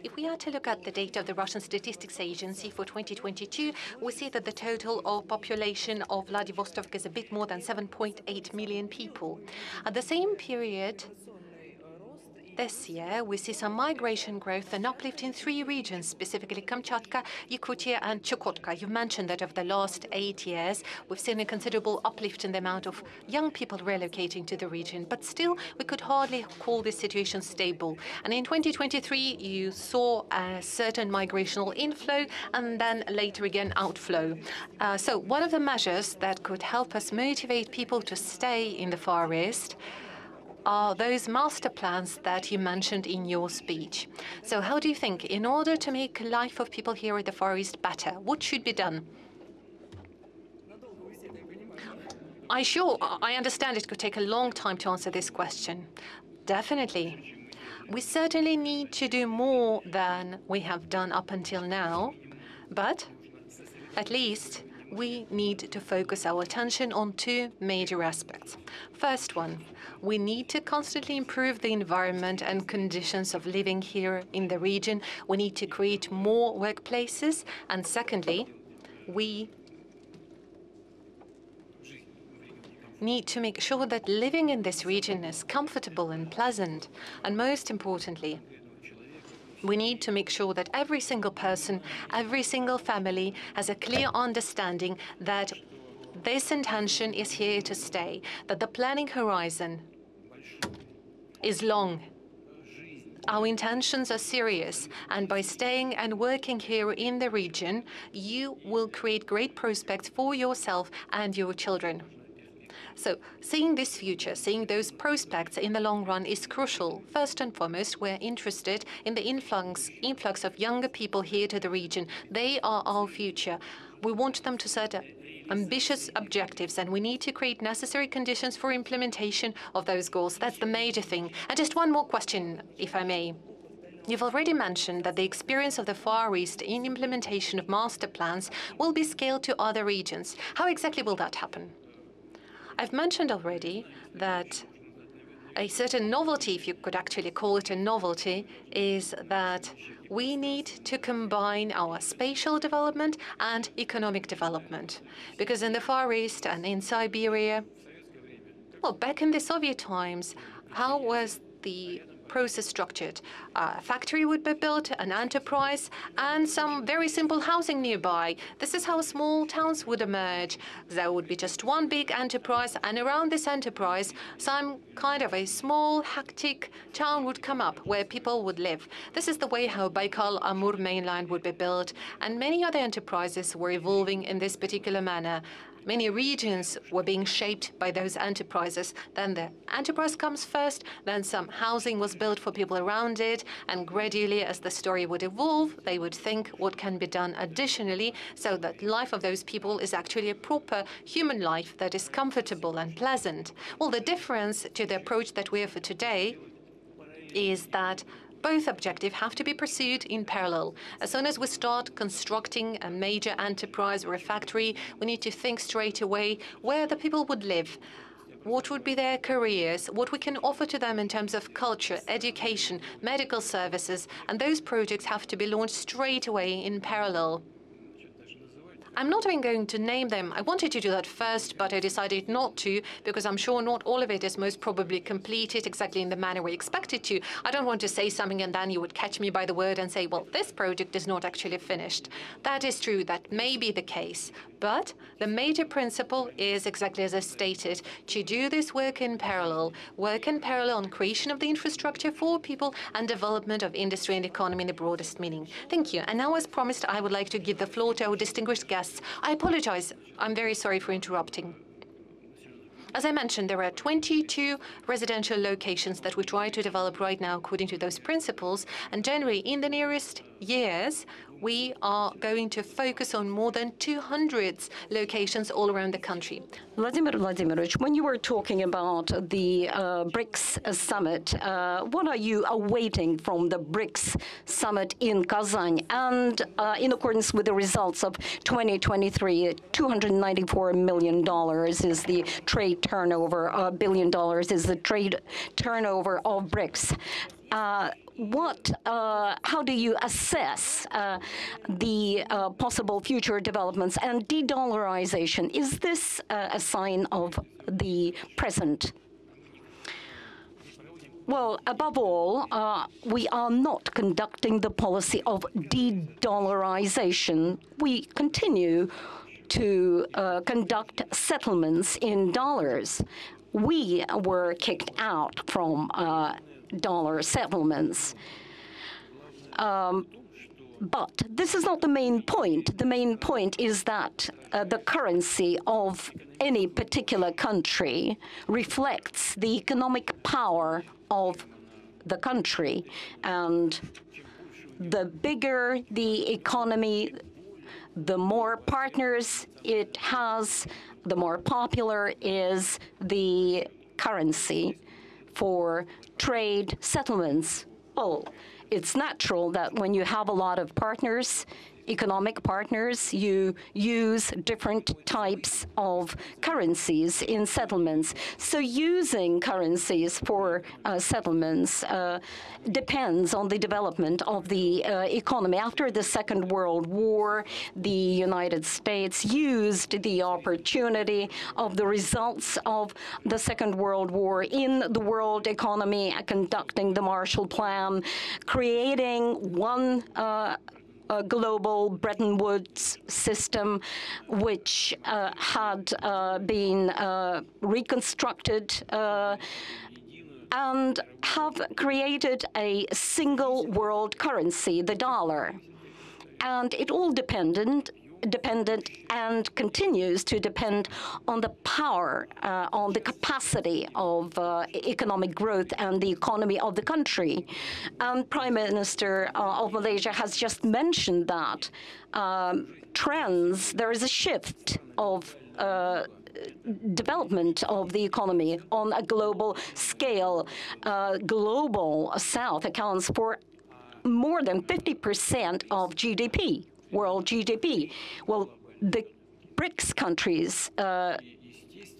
If we are to look at the data of the Russian Statistics Agency for 2022, we see that the total of population of Vladivostok is a bit more than 7.8 million people. At the same period, this year, we see some migration growth and uplift in 3 regions, specifically Kamchatka, Yakutia, and Chukotka. You mentioned that over the last 8 years, we've seen a considerable uplift in the amount of young people relocating to the region. But still, we could hardly call this situation stable. And in 2023, you saw a certain migrational inflow and then later again outflow. So one of the measures that could help us motivate people to stay in the Far East are those master plans that you mentioned in your speech. So how do you think, in order to make life of people here at the Far East better, what should be done? I understand it could take a long time to answer this question. Definitely. We certainly need to do more than we have done up until now, but at least we need to focus our attention on 2 major aspects. First one, we need to constantly improve the environment and conditions of living here in the region. We need to create more workplaces. And secondly, we need to make sure that living in this region is comfortable and pleasant. And most importantly, we need to make sure that every single person, every single family has a clear understanding that this intention is here to stay, that the planning horizon is long. Our intentions are serious, and by staying and working here in the region, you will create great prospects for yourself and your children. So seeing this future, seeing those prospects in the long run is crucial. First and foremost, we're interested in the influx of younger people here to the region. They are our future. We want them to set ambitious objectives, and we need to create necessary conditions for implementation of those goals. That's the major thing. And just one more question, if I may. You've already mentioned that the experience of the Far East in implementation of master plans will be scaled to other regions. How exactly will that happen? I've mentioned already that a certain novelty, if you could actually call it a novelty, is that we need to combine our spatial development and economic development. Because in the Far East and in Siberia, well, back in the Soviet times, how was the process structured? A factory would be built, an enterprise, and some very simple housing nearby. This is how small towns would emerge. There would be just one big enterprise, and around this enterprise, some kind of a small, hectic town would come up where people would live. This is the way how Baikal-Amur mainline would be built, and many other enterprises were evolving in this particular manner. Many regions were being shaped by those enterprises. Then the enterprise comes first, then some housing was built for people around it, and gradually, as the story would evolve, they would think what can be done additionally so that life of those people is actually a proper human life that is comfortable and pleasant. Well, the difference to the approach that we have for today is that both objectives have to be pursued in parallel. As soon as we start constructing a major enterprise or a factory, we need to think straight away where the people would live, what would be their careers, what we can offer to them in terms of culture, education, medical services, and those projects have to be launched straight away in parallel. I'm not even going to name them. I wanted to do that first, but I decided not to, because I'm sure not all of it is most probably completed exactly in the manner we expected to. I don't want to say something and then you would catch me by the word and say, well, this project is not actually finished. That is true. That may be the case. But the major principle is exactly as I stated, to do this work in parallel on creation of the infrastructure for people and development of industry and economy in the broadest meaning. Thank you. And now, as promised, I would like to give the floor to our distinguished guests. I apologize. I'm very sorry for interrupting. As I mentioned, there are 22 residential locations that we try to develop right now according to those principles. And generally, in the nearest years, we are going to focus on more than 200 locations all around the country. Vladimir Vladimirovich, when you were talking about the BRICS summit, what are you awaiting from the BRICS summit in Kazan? And in accordance with the results of 2023, $294 million is the trade turnover, $1 billion is the trade turnover of BRICS. how do you assess the possible future developments and de-dollarization? Is this a sign of the present? Well, above all, we are not conducting the policy of de-dollarization. We continue to conduct settlements in dollars. We were kicked out from dollar settlements. But this is not the main point. The main point is that the currency of any particular country reflects the economic power of the country. And the bigger the economy, the more partners it has, the more popular is the currency for trade settlements. Well, it's natural that when you have a lot of partners, economic partners, you use different types of currencies in settlements. So using currencies for settlements depends on the development of the economy. After the Second World War, the United States used the opportunity of the results of the Second World War in the world economy, conducting the Marshall Plan, creating one global Bretton Woods system, which had been reconstructed and have created a single world currency, the dollar. And it all dependent and continues to depend on the power, on the capacity of economic growth and the economy of the country. And Prime Minister of Malaysia has just mentioned that there is a shift of development of the economy on a global scale. Global South accounts for more than 50% of GDP. World GDP. Well, the BRICS countries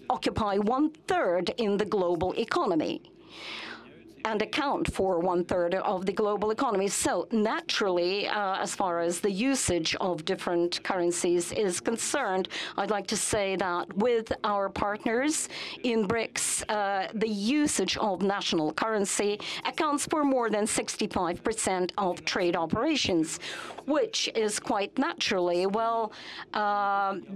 occupy 1/3 in the global economy and account for 1/3 of the global economy. So naturally, as far as the usage of different currencies is concerned, I'd like to say that with our partners in BRICS, the usage of national currency accounts for more than 65% of trade operations, which is quite naturally, well,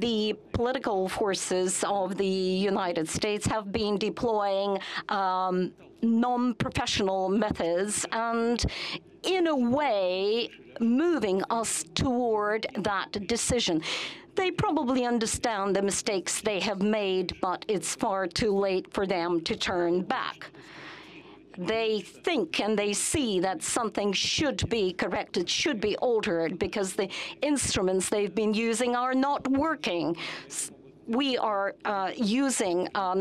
the political forces of the United States have been deploying non-professional methods and, in a way, moving us toward that decision. They probably understand the mistakes they have made, but it's far too late for them to turn back. They think and they see that something should be corrected, should be altered, because the instruments they've been using are not working. We are using our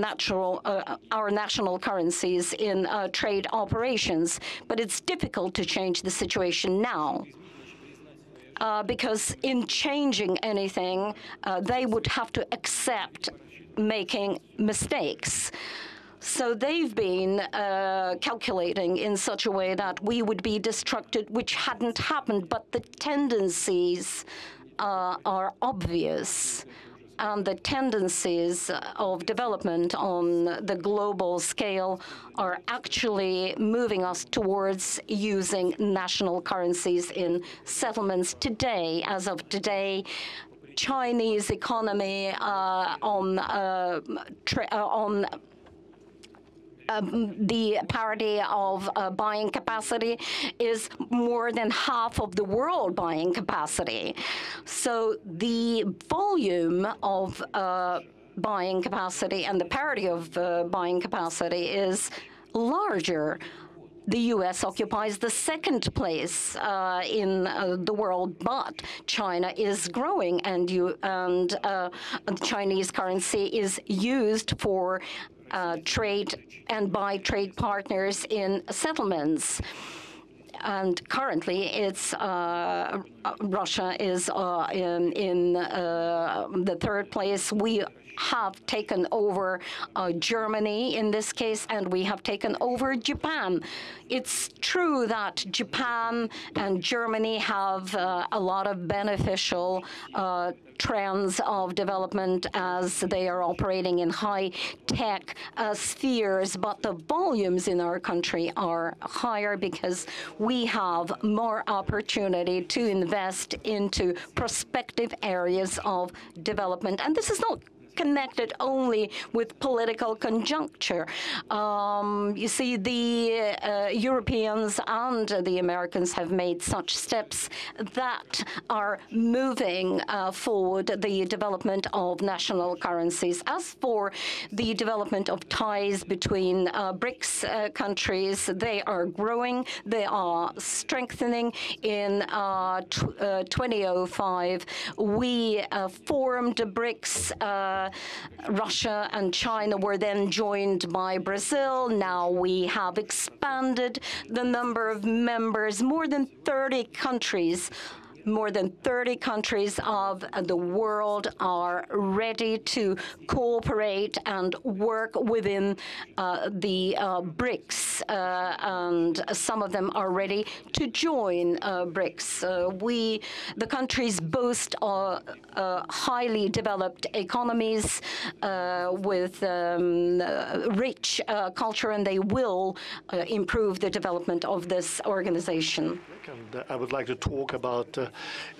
national currencies in trade operations, but it's difficult to change the situation now. Because in changing anything, they would have to accept making mistakes. So they've been calculating in such a way that we would be destructed, which hadn't happened, but the tendencies are obvious. And the tendencies of development on the global scale are actually moving us towards using national currencies in settlements today. As of today, Chinese economy on the parity of buying capacity is more than half of the world buying capacity. So the volume of buying capacity and the parity of buying capacity is larger. The U.S. occupies the second place in the world, but China is growing, and the Chinese currency is used for trade and by trade partners in settlements. and currently, it's Russia is in the third place. We have taken over Germany in this case, and we have taken over Japan. It's true that Japan and Germany have a lot of beneficial trends of development as they are operating in high-tech spheres, but the volumes in our country are higher because we have more opportunity to invest into prospective areas of development. And this is not connected only with political conjuncture. You see, the Europeans and the Americans have made such steps that are moving forward the development of national currencies. As for the development of ties between BRICS countries, they are growing, they are strengthening. In 2005, we formed BRICS. Russia and China were then joined by Brazil. Now we have expanded the number of members. More than 30 countries of the world are ready to cooperate and work within the BRICS, and some of them are ready to join BRICS. The countries boast highly developed economies with rich culture, and they will improve the development of this organization. And I would like to talk about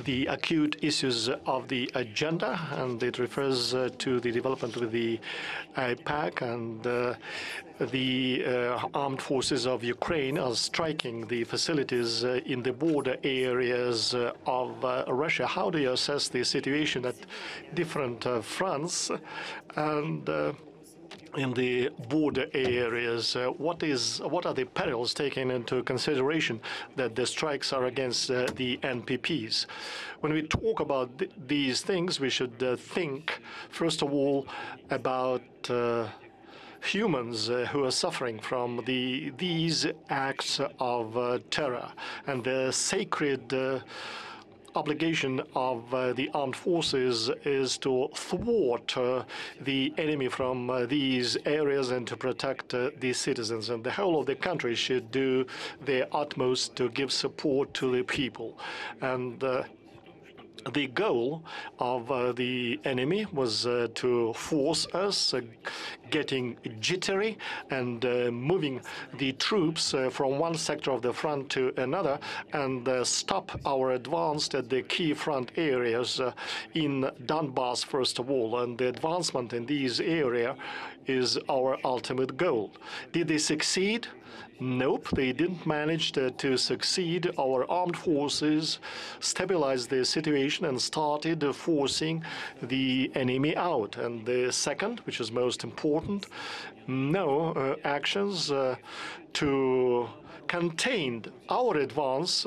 the acute issues of the agenda, and it refers to the development of the IPAC, and the armed forces of Ukraine are striking the facilities in the border areas of Russia. How do you assess the situation at different fronts and in the border areas? What are the perils taken into consideration that the strikes are against the NPPs? When we talk about these things, we should think, first of all, about humans who are suffering from these acts of terror, and the sacred obligation of the armed forces is to thwart the enemy from these areas and to protect the citizens. And the whole of the country should do their utmost to give support to the people. And the goal of the enemy was to force us getting jittery and moving the troops from one sector of the front to another, and stop our advance at the key front areas in Donbass, first of all. And the advancement in these areas is our ultimate goal. Did they succeed? Nope, they didn't manage to succeed. Our armed forces stabilized the situation and started forcing the enemy out. And the second, which is most important, no actions to contain our advance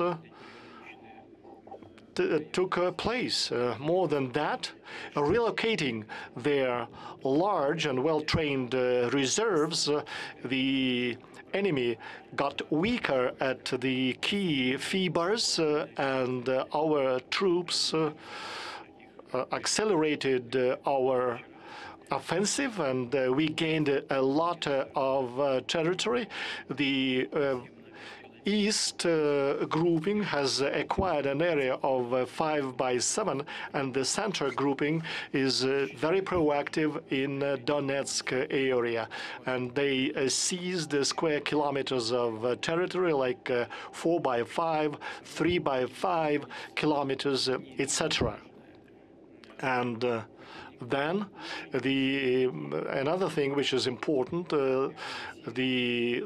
took place. More than that, relocating their large and well-trained reserves, the enemy got weaker at the key fibers, and our troops accelerated our offensive, and we gained a lot of territory. The East grouping has acquired an area of 5/7, and the center grouping is very proactive in Donetsk area, and they seized square kilometers of territory like 4/5, 3/5 kilometers, etc. And then another thing which is important,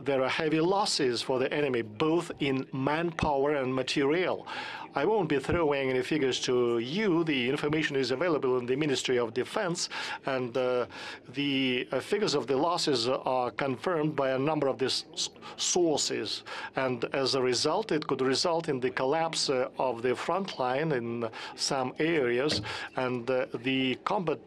there are heavy losses for the enemy, both in manpower and material. I won't be throwing any figures to you. The information is available in the Ministry of Defense, and the figures of the losses are confirmed by a number of these sources. And as a result, it could result in the collapse of the front line in some areas, and the combat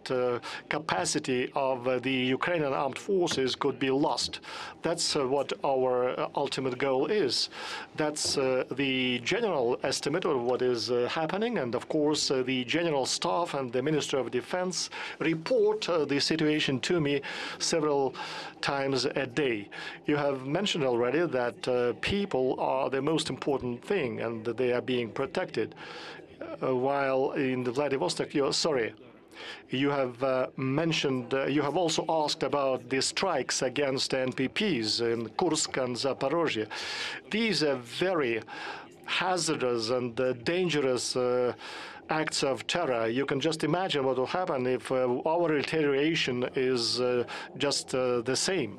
capacity of the Ukrainian armed forces could be lost. That's what our ultimate goal is. That's the general estimate of what is happening, and of course the General Staff and the Minister of Defense report the situation to me several times a day. You have mentioned already that people are the most important thing and that they are being protected. While in the Vladivostok, you have mentioned, you have also asked about the strikes against NPPs in Kursk and Zaporozhye. These are very hazardous and dangerous acts of terror. You can just imagine what will happen if our retaliation is just the same.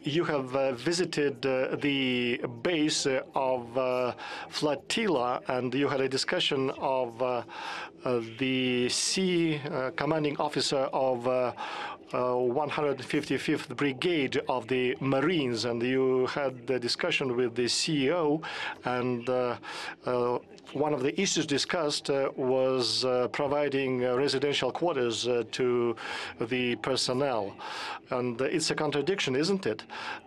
You have visited the base of flotilla, and you had a discussion of the sea commanding officer of 155th Brigade of the Marines, and you had the discussion with the CEO, and one of the issues discussed was providing residential quarters to the personnel. And it's a contradiction, isn't it?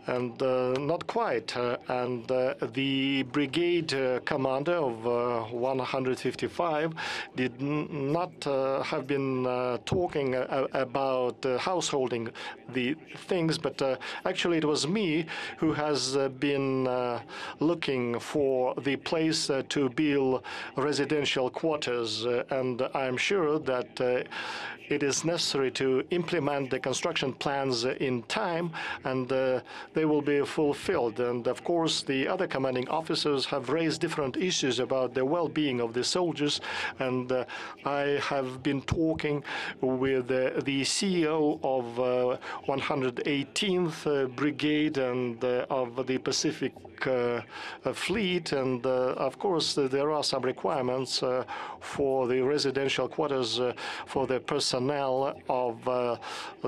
And not quite. And the brigade commander of 155 did not have been talking about householding the things, but actually it was me who has been looking for the place to build residential quarters, and I'm sure that it is necessary to implement the construction plans in time, and they will be fulfilled. And of course, the other commanding officers have raised different issues about the well-being of the soldiers, and I have been talking with the CEO of 118th Brigade and of the Pacific Fleet, and of course there are some requirements for the residential quarters for the personnel of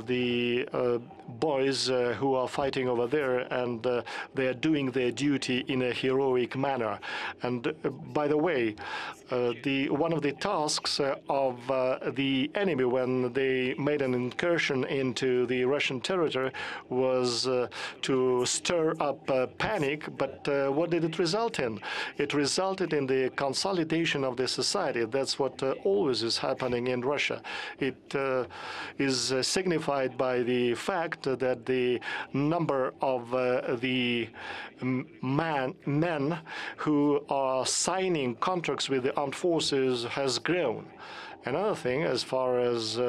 the boys who are fighting over there, and they are doing their duty in a heroic manner. And by the way, one of the tasks of the enemy when they made an incursion into the Russian territory was to stir up panic, but what did it result in? It resulted in the consolidation of the society. That's what always is happening in Russia. It is signified by the fact that the number of the men who are signing contracts with the armed forces has grown. Another thing, as far as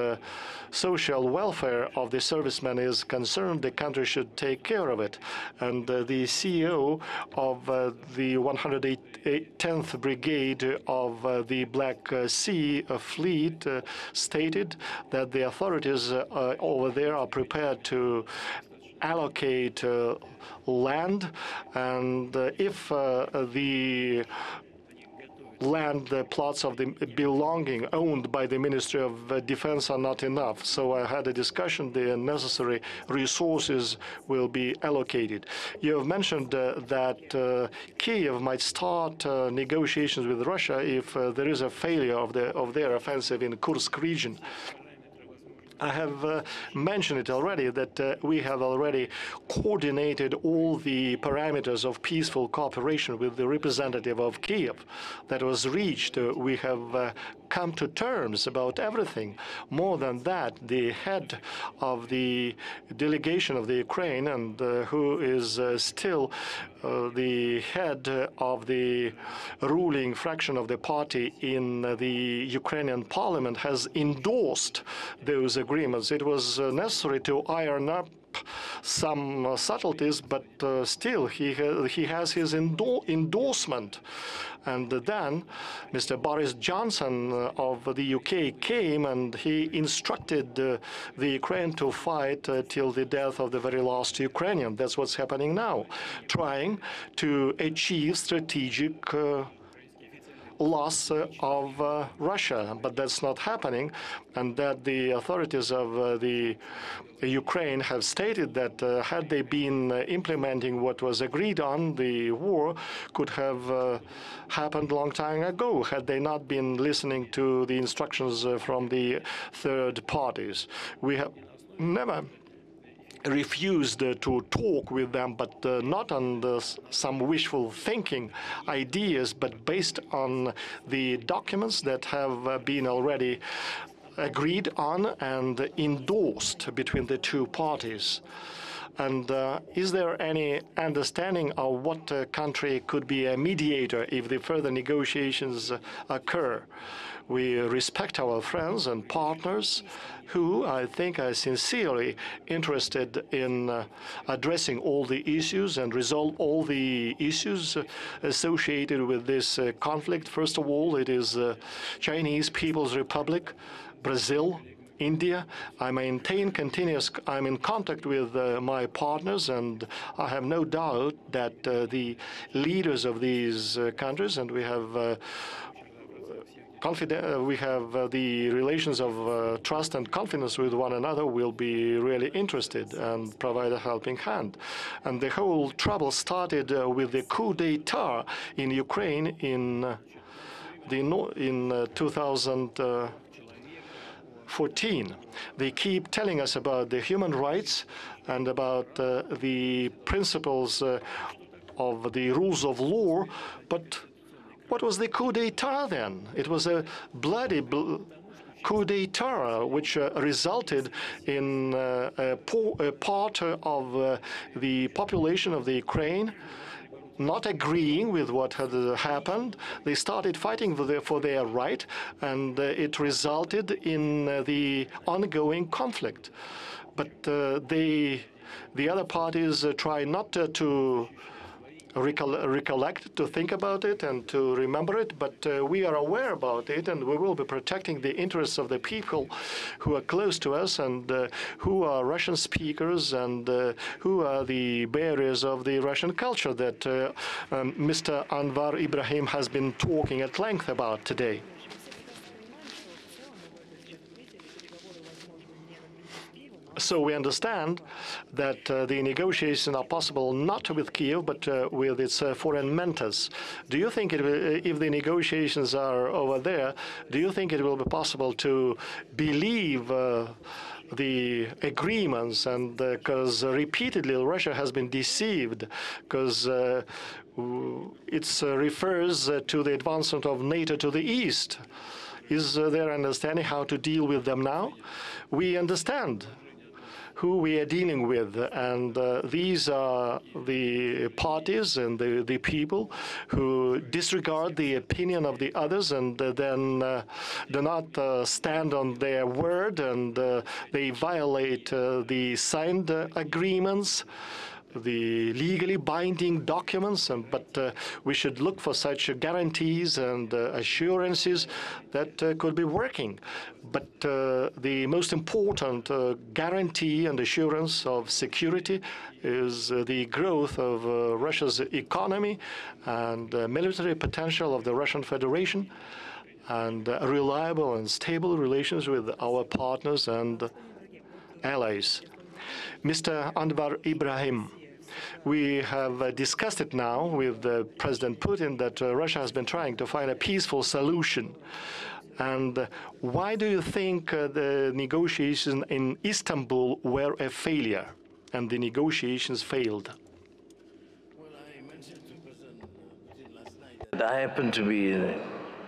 social welfare of the servicemen is concerned, the country should take care of it. And the CEO of the 110th Brigade of the Black Sea Fleet stated that the authorities over there are prepared to allocate land, and if the land plots of the belonging owned by the Ministry of Defense are not enough. So I had a discussion. The necessary resources will be allocated. You have mentioned that Kiev might start negotiations with Russia if there is a failure of their offensive in Kursk region. I have mentioned it already that we have already coordinated all the parameters of peaceful cooperation with the representative of Kiev. That was reached. We have come to terms about everything. More than that, the head of the delegation of the Ukraine, and who is still the head of the ruling fraction of the party in the Ukrainian parliament, has endorsed those agreements. It was necessary to iron up some subtleties, but still he has his endorsement. And then Mr. Boris Johnson of the UK came and he instructed the Ukraine to fight till the death of the very last Ukrainian. That's what's happening now, trying to achieve strategic loss of Russia, but that's not happening, and that the authorities of the Ukraine have stated that had they been implementing what was agreed on, the war could have happened a long time ago, had they not been listening to the instructions from the third parties. We have never refused to talk with them, but not on some wishful thinking ideas, but based on the documents that have been already agreed on and endorsed between the two parties. And is there any understanding of what country could be a mediator if the further negotiations occur? We respect our friends and partners who, I think, are sincerely interested in addressing all the issues and resolve all the issues associated with this conflict. First of all, it is Chinese People's Republic, Brazil, India. I'm in contact with my partners, and I have no doubt that the leaders of these countries, and we have the relations of trust and confidence with one another, will be really interested and provide a helping hand. And the whole trouble started with the coup d'etat in Ukraine in 2014. They keep telling us about the human rights and about the principles of the rules of law, but what was the coup d'etat then? It was a bloody coup d'etat, which resulted in a part of the population of the Ukraine not agreeing with what had happened. They started fighting for their right, and it resulted in the ongoing conflict. But the other parties try not to recollect, to think about it and to remember it, but we are aware about it, and we will be protecting the interests of the people who are close to us and who are Russian speakers and who are the bearers of the Russian culture that Mr. Anwar Ibrahim has been talking at length about today. So we understand that the negotiations are possible not with Kiev, but with its foreign mentors. Do you think if the negotiations are over there, do you think it will be possible to believe the agreements? And because repeatedly Russia has been deceived, because it refers to the advancement of NATO to the east. Is there understanding how to deal with them now? We understand who we are dealing with, and these are the parties and the people who disregard the opinion of the others and then do not stand on their word, and they violate the signed agreements, the legally binding documents, but we should look for such guarantees and assurances that could be working. But the most important guarantee and assurance of security is the growth of Russia's economy and military potential of the Russian Federation, and reliable and stable relations with our partners and allies. Mr. Anwar Ibrahim, we have discussed it now with President Putin that Russia has been trying to find a peaceful solution. And why do you think the negotiations in Istanbul were a failure and the negotiations failed? Well, I mentioned to President Putin last night that I happened to be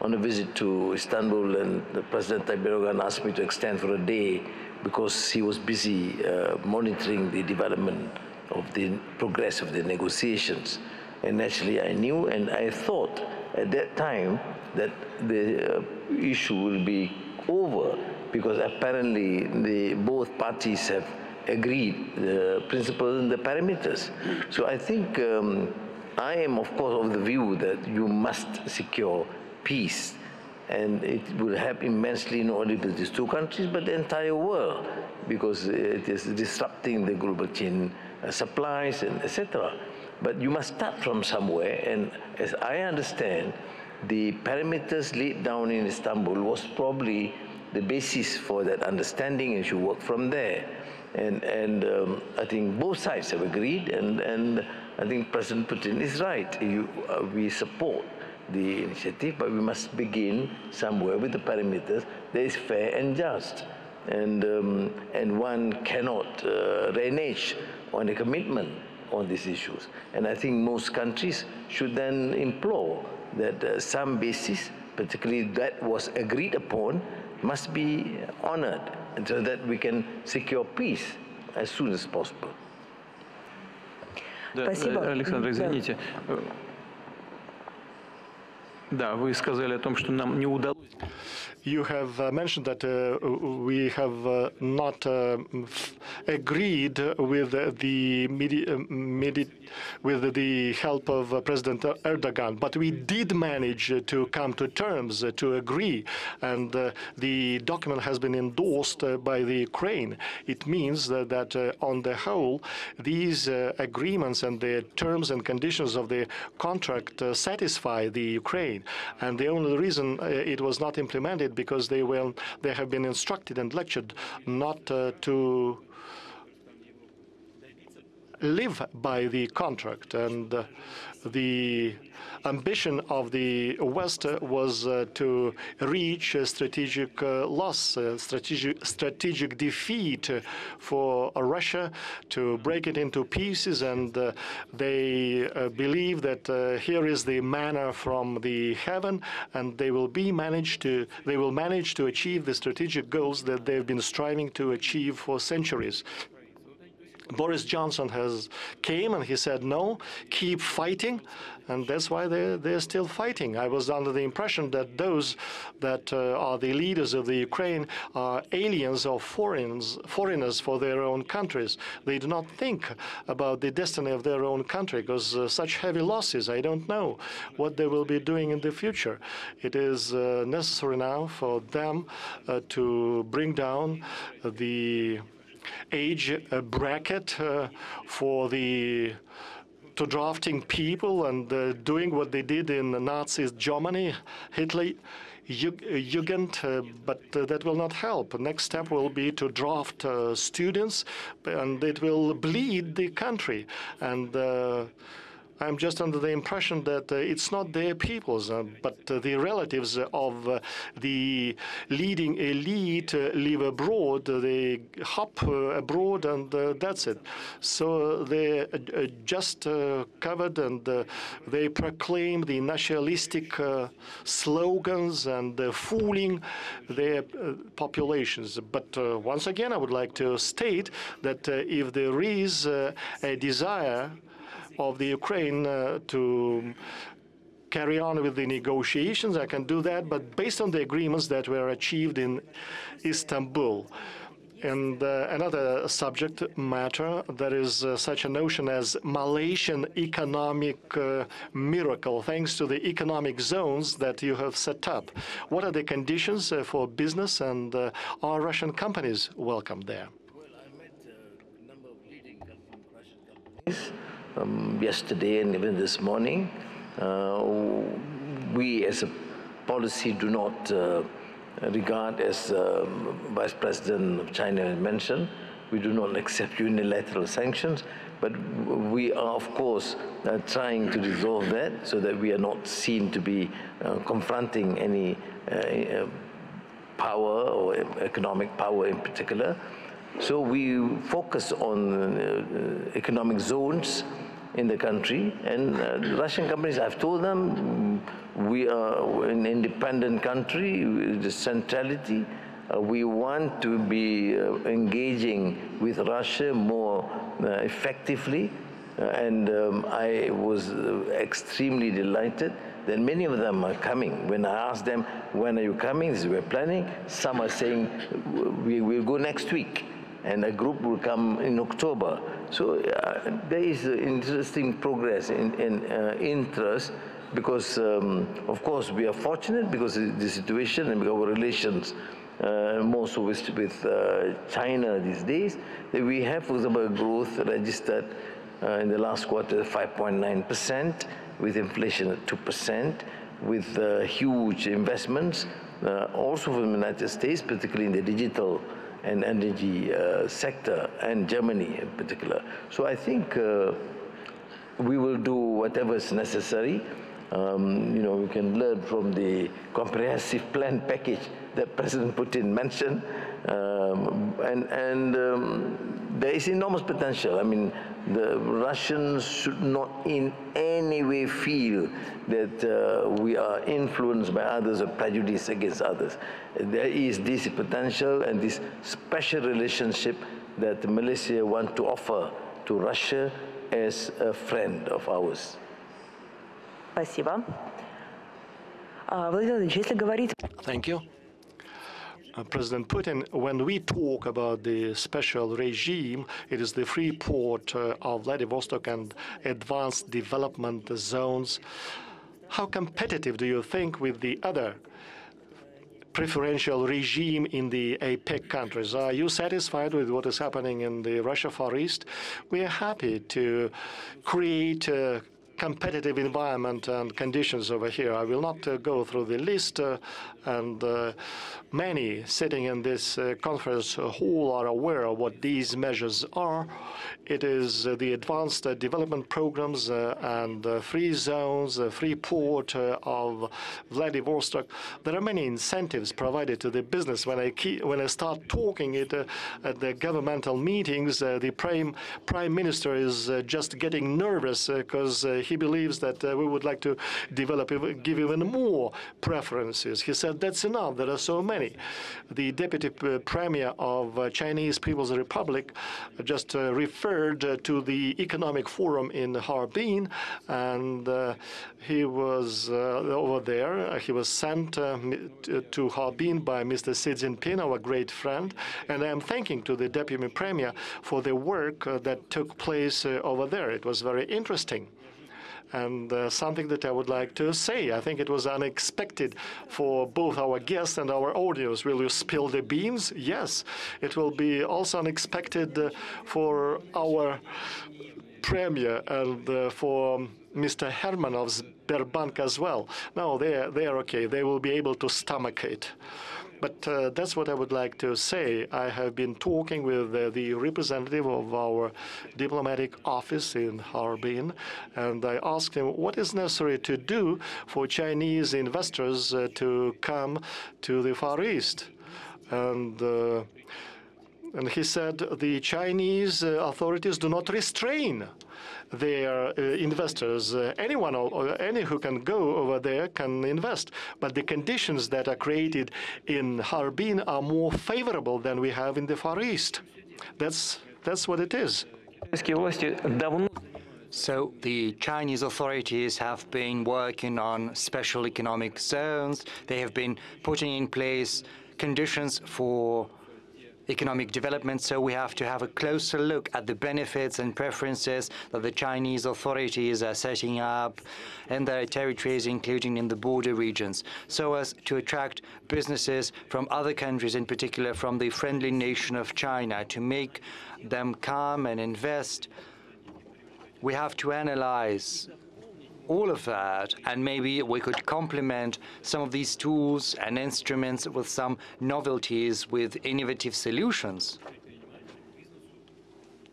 on a visit to Istanbul, and the President Erdogan asked me to extend for a day because he was busy monitoring the development of the progress of the negotiations. And naturally I knew, and I thought at that time that the issue will be over, because apparently both parties have agreed the principles and the parameters. So I think I am, of course, of the view that you must secure peace, and it will help immensely not only with these two countries but the entire world, because it is disrupting the global chain supplies and etc. But you must start from somewhere, and as I understand, the parameters laid down in Istanbul was probably the basis for that understanding, and should work from there. And I think both sides have agreed, and I think President Putin is right. We support the initiative, but we must begin somewhere with the parameters that is fair and just. and one cannot renege on a commitment on these issues. And I think most countries should then implore that some basis, particularly that was agreed upon, must be honored so that we can secure peace as soon as possible. Александр, извините. Да, вы сказали о том, что нам не удалось. You have mentioned that we have not agreed with the help of President Erdogan, but we did manage to come to terms, to agree, and the document has been endorsed by the Ukraine. It means that on the whole, these agreements and the terms and conditions of the contract satisfy the Ukraine, and the only reason it was not implemented because they have been instructed and lectured not to live by the contract, and the ambition of the West was to reach a strategic loss, strategic defeat for Russia, to break it into pieces, and they believe that here is the manna from the heaven, and they will manage to achieve the strategic goals that they've been striving to achieve for centuries. Boris Johnson came and he said, no, keep fighting, and that's why they're still fighting. I was under the impression that those that are the leaders of the Ukraine are aliens or foreigners for their own countries. They do not think about the destiny of their own country, because such heavy losses, I don't know what they will be doing in the future. It is necessary now for them to bring down the age bracket to drafting people and doing what they did in Nazi Germany, Hitler Jugend, but that will not help. Next step will be to draft students, and it will bleed the country. And I'm just under the impression that it's not their peoples, but the relatives of the leading elite live abroad. They hop abroad, and that's it. So they're just covered, and they proclaim the nationalistic slogans and fooling their populations. But once again, I would like to state that if there is a desire of the Ukraine to carry on with the negotiations, I can do that, but based on the agreements that were achieved in Istanbul. And another subject matter, there is such a notion as Malaysian economic miracle, thanks to the economic zones that you have set up. What are the conditions for business, and are Russian companies welcome there? Well, I met a number of leading Russian companies yesterday and even this morning. We as a policy do not regard, as Vice President of China mentioned, we do not accept unilateral sanctions, but we are of course trying to resolve that so that we are not seen to be confronting any power or economic power in particular. So we focus on economic zones in the country, and Russian companies, I've told them, we are an independent country, the centrality. We want to be engaging with Russia more effectively, and I was extremely delighted that many of them are coming. When I asked them, when are you coming? This is we're planning. Some are saying, we will go next week, and a group will come in October. So there is interesting progress in interest, because of course we are fortunate because of the situation and our relations more so with China these days, that we have, for example, growth registered in the last quarter 5.9%, with inflation at 2%, with huge investments also from the United States, particularly in the digital and energy sector, and Germany in particular. So I think we will do whatever is necessary. We can learn from the comprehensive plan package that President Putin mentioned, There is enormous potential. I mean, the Russians should not in any way feel that we are influenced by others or prejudiced against others. There is this potential and this special relationship that Malaysia wants to offer to Russia as a friend of ours. Спасибо. Владимир Владимирович, если говорить... Thank you. President Putin, when we talk about the special regime, it is the free port of Vladivostok and advanced development zones. How competitive do you think with the other preferential regime in the APEC countries? Are you satisfied with what is happening in the Russia Far East? We are happy to create a competitive environment and conditions over here. I will not go through the list, and many sitting in this conference hall are aware of what these measures are. It is the advanced development programs and free zones, free port of Vladivostok. There are many incentives provided to the business. When I start talking it at the governmental meetings, the prime minister is just getting nervous because he believes that we would like to give even more preferences. He said that's enough. There are so many. The deputy premier of Chinese People's Republic just referred to the economic forum in Harbin, and he was over there. He was sent to Harbin by Mr. Xi Jinping, our great friend, and I am thanking to the deputy premier for the work that took place over there. It was very interesting. And something that I would like to say, I think it was unexpected for both our guests and our audience. Will you spill the beans? Yes. It will be also unexpected for our premier and for Mr. Herman of Sberbank as well. No, they are okay. They will be able to stomach it. But that's what I would like to say. I have been talking with the representative of our diplomatic office in Harbin, and I asked him what is necessary to do for Chinese investors to come to the Far East. And he said the Chinese authorities do not restrain their investors. Anyone or any who can go over there can invest, but the conditions that are created in Harbin are more favorable than we have in the Far East. That's what it is. So the Chinese authorities have been working on special economic zones. They have been putting in place conditions for economic development, so we have to have a closer look at the benefits and preferences that the Chinese authorities are setting up in their territories, including in the border regions, so as to attract businesses from other countries, in particular from the friendly nation of China, to make them come and invest. We have to analyze all of that, and maybe we could complement some of these tools and instruments with some novelties, with innovative solutions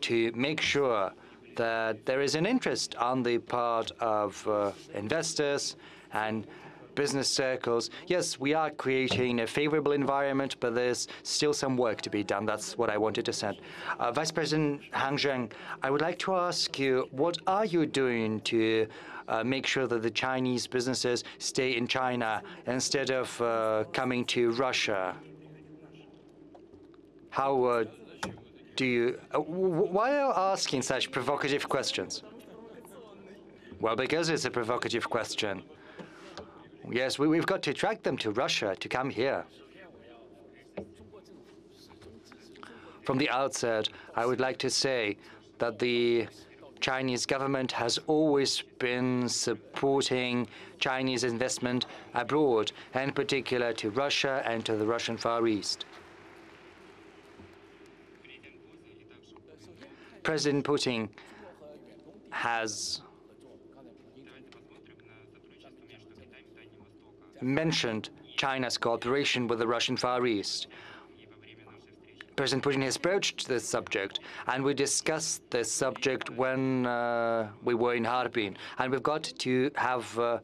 to make sure that there is an interest on the part of investors and business circles. Yes, we are creating a favorable environment, but there's still some work to be done. That's what I wanted to say. Vice President Han Zheng, I would like to ask you, what are you doing to make sure that the Chinese businesses stay in China instead of coming to Russia? How do you... why are you asking such provocative questions? Well, because it's a provocative question. Yes, we've got to attract them to Russia to come here. From the outset, I would like to say that the Chinese government has always been supporting Chinese investment abroad, and in particular to Russia and to the Russian Far East. President Putin has mentioned China's cooperation with the Russian Far East. President Putin has broached this subject, and we discussed this subject when we were in Harbin. And we've got to have a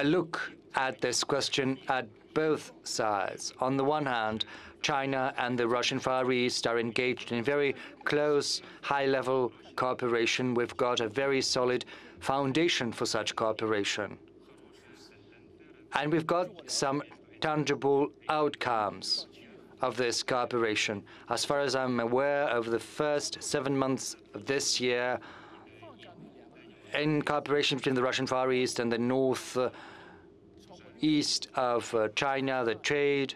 look at this question at both sides. On the one hand, China and the Russian Far East are engaged in very close, high-level cooperation. We've got a very solid foundation for such cooperation. And we've got some tangible outcomes of this cooperation. As far as I'm aware, over the first 7 months of this year, in cooperation between the Russian Far East and the north east of China, the trade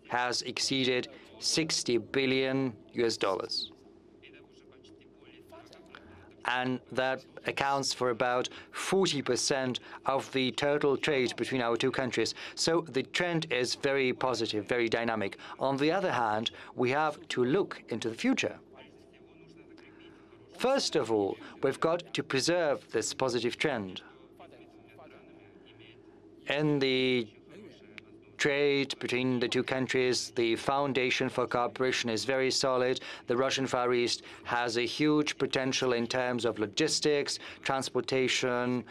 has exceeded $60 billion. And that accounts for about 40% of the total trade between our two countries. So the trend is very positive, very dynamic. On the other hand, we have to look into the future. First of all, we've got to preserve this positive trend. In the trade between the two countries, the foundation for cooperation is very solid. The Russian Far East has a huge potential in terms of logistics, transportation,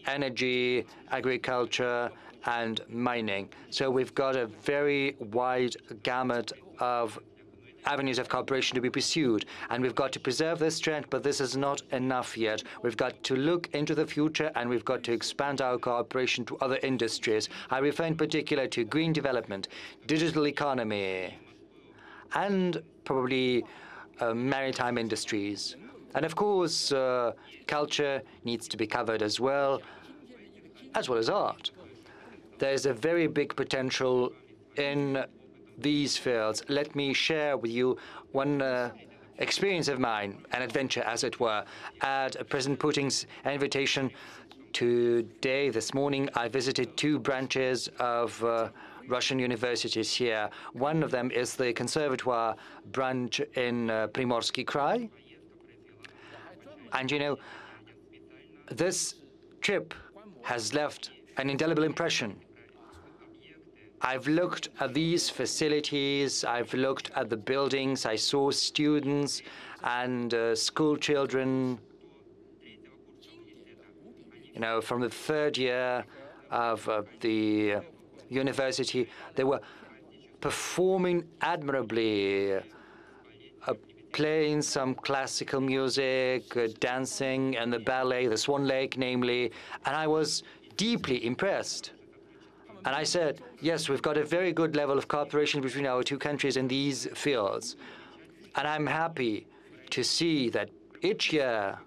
energy, agriculture, and mining. So we've got a very wide gamut of avenues of cooperation to be pursued, and we've got to preserve this trend, but this is not enough yet. We've got to look into the future, and we've got to expand our cooperation to other industries. I refer in particular to green development, digital economy, and probably maritime industries. And of course, culture needs to be covered as well as art. There's a very big potential in these fields. Let me share with you one experience of mine, an adventure, as it were. At President Putin's invitation today, this morning, I visited two branches of Russian universities here. One of them is the Conservatoire branch in Primorsky Krai. And you know, this trip has left an indelible impression. I've looked at these facilities, I've looked at the buildings, I saw students and school children, you know, from the third year of the university. They were performing admirably, playing some classical music, dancing, and the ballet, the Swan Lake, namely, and I was deeply impressed. And I said, yes, we've got a very good level of cooperation between our two countries in these fields. And I'm happy to see that each year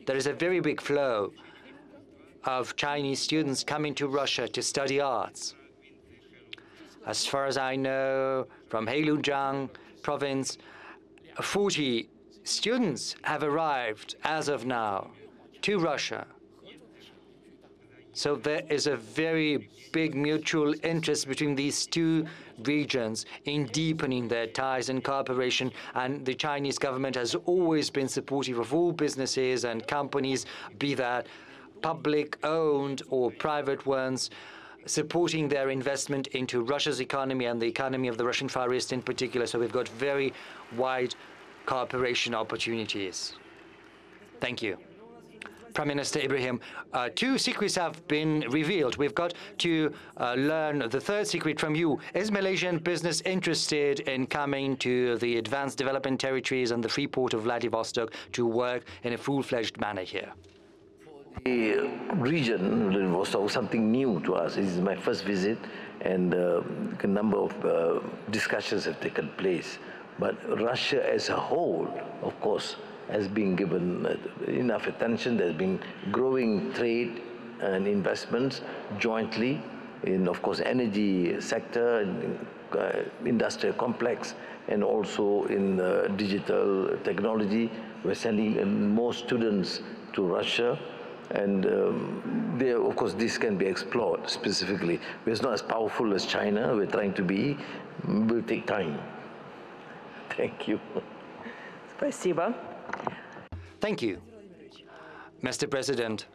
there is a very big flow of Chinese students coming to Russia to study arts. As far as I know, from Heilongjiang province, 40 students have arrived as of now to Russia. So there is a very big mutual interest between these two regions in deepening their ties and cooperation, and the Chinese government has always been supportive of all businesses and companies, be that public-owned or private ones, supporting their investment into Russia's economy and the economy of the Russian Far East in particular. So we've got very wide cooperation opportunities. Thank you. Prime Minister Ibrahim, two secrets have been revealed. We've got to learn the third secret from you. Is Malaysian business interested in coming to the advanced development territories and the free port of Vladivostok to work in a full-fledged manner here? The region, Vladivostok, was something new to us. This is my first visit, and a number of discussions have taken place. But Russia as a whole, of course, has been given enough attention. There's been growing trade and investments jointly in, of course, energy sector, industrial complex, and also in digital technology. We're sending more students to Russia, and of course, this can be explored specifically. We're not as powerful as China. We're trying to be. It will take time. Thank you. Спасибо. Thank you, Mr. President.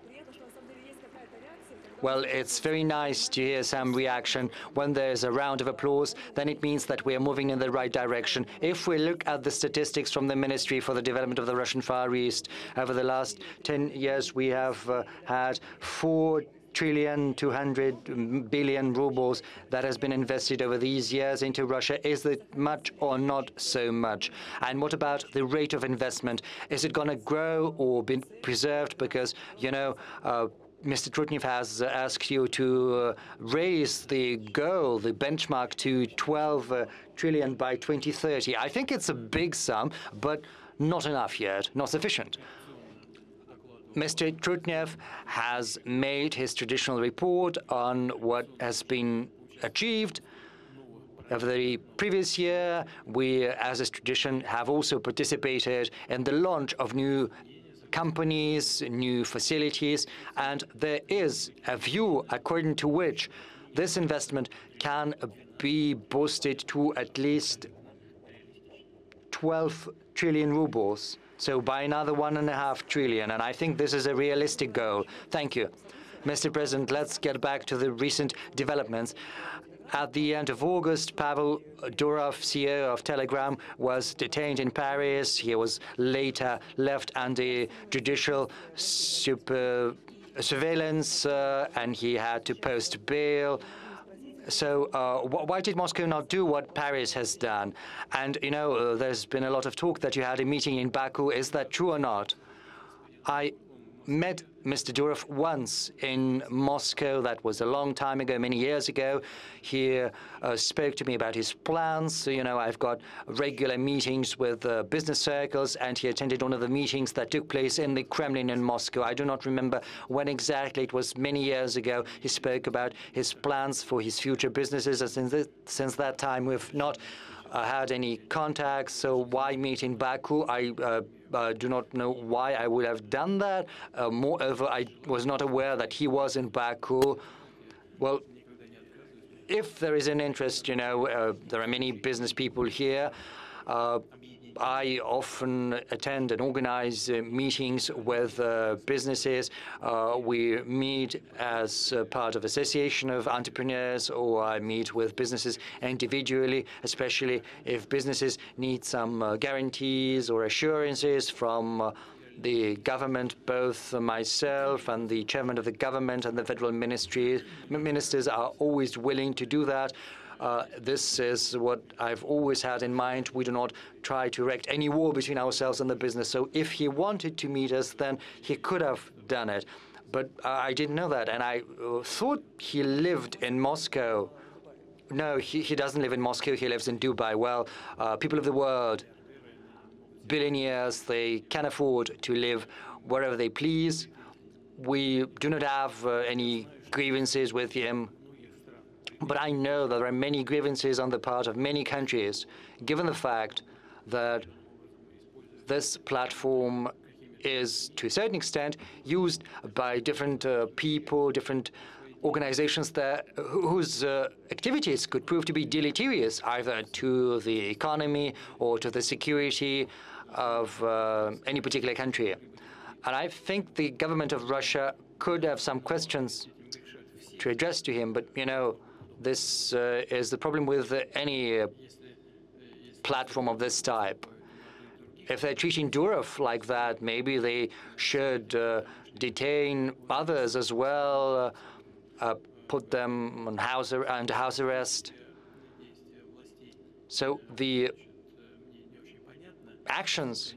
Well, it's very nice to hear some reaction. When there's a round of applause, then it means that we are moving in the right direction. If we look at the statistics from the Ministry for the Development of the Russian Far East, over the last 10 years, we have had 4 trillion, 200 billion rubles that has been invested over these years into Russia. Is it much or not so much? And what about the rate of investment? Is it going to grow or be preserved? Because, you know, Mr. Trutnev has asked you to raise the goal, the benchmark, to 12 trillion by 2030. I think it's a big sum, but not enough yet, not sufficient. Mr. Trutnev has made his traditional report on what has been achieved. Over the previous year, we, as is tradition, have also participated in the launch of new companies, new facilities, and there is a view according to which this investment can be boosted to at least 12 trillion rubles. So by another 1.5 trillion, and I think this is a realistic goal. Thank you. Mr. President, let's get back to the recent developments. At the end of August, Pavel Durov, CEO of Telegram, was detained in Paris. He was later left under judicial surveillance, and he had to post bail. So why did Moscow not do what Paris has done? And, you know, there's been a lot of talk that you had a meeting in Baku. Is that true or not? I met Mr. Durov once in Moscow. That was a long time ago, many years ago. He spoke to me about his plans. So, you know, I've got regular meetings with business circles, and he attended one of the meetings that took place in the Kremlin in Moscow. I do not remember when exactly. It was many years ago. He spoke about his plans for his future businesses, and since that time we've not had any contacts. So why meet in Baku? I do not know why I would have done that. Moreover, I was not aware that he was in Baku. Well, if there is an interest, you know, there are many business people here. I often attend and organize meetings with businesses. We meet as part of association of entrepreneurs, or I meet with businesses individually, especially if businesses need some guarantees or assurances from the government. Both myself and the chairman of the government and the federal ministers are always willing to do that. This is what I've always had in mind. We do not try to erect any war between ourselves and the business. So if he wanted to meet us, then he could have done it. But I didn't know that, and I thought he lived in Moscow. No, he doesn't live in Moscow. He lives in Dubai. Well, people of the world, billionaires, they can afford to live wherever they please. We do not have any grievances with him. But I know that there are many grievances on the part of many countries, given the fact that this platform is, to a certain extent, used by different people, different organizations that, whose activities could prove to be deleterious, either to the economy or to the security of any particular country. And I think the government of Russia could have some questions to address to him, but, you know, this is the problem with any platform of this type. If they're treating Durov like that, maybe they should detain others as well, put them on under house arrest. So the actions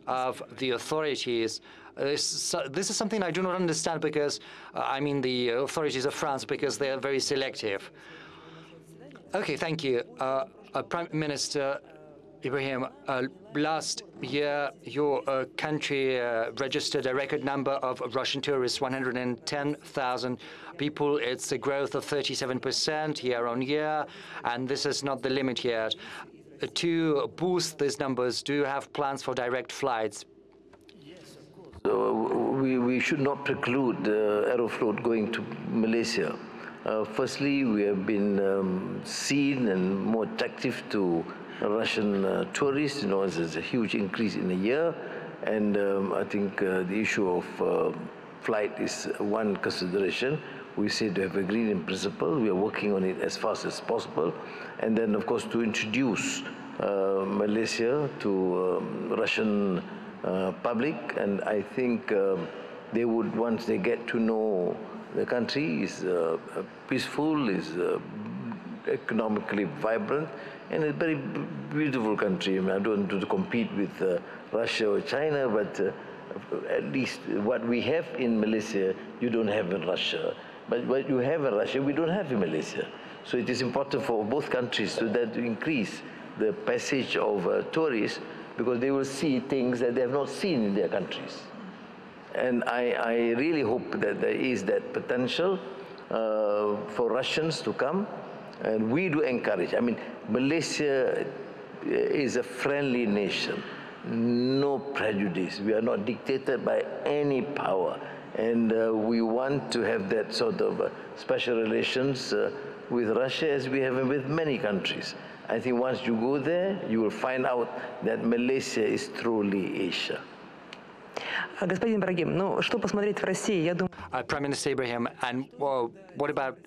of the authorities, this is something I do not understand, because I mean the authorities of France, because they are very selective. Okay, thank you. Prime Minister Ibrahim, last year your country registered a record number of Russian tourists, 110,000 people. It's a growth of 37% year on year, and this is not the limit yet. To boost these numbers, do you have plans for direct flights? We should not preclude Aeroflot going to Malaysia. Firstly, we have been seen and more attractive to Russian tourists. You know, there's a huge increase in a year, and I think the issue of flight is one consideration. We say to have agreed in principle. We are working on it as fast as possible, and then of course to introduce Malaysia to Russian public, and I think they would, once they get to know The country is peaceful, is economically vibrant, and a very beautiful country. I mean, I don't want to compete with Russia or China, but at least what we have in Malaysia, you don't have in Russia. But what you have in Russia, we don't have in Malaysia. So it is important for both countries to increase the passage of tourists, because they will see things that they have not seen in their countries. And I really hope that there is that potential for Russians to come, and we do encourage. I mean, Malaysia is a friendly nation, no prejudice. We are not dictated by any power, and we want to have that sort of special relations with Russia as we have with many countries. I think once you go there, you will find out that Malaysia is truly Asia. Господин Ибрагим, ну что посмотреть в России? Я думаю. Prime Minister Ibrahim, and what about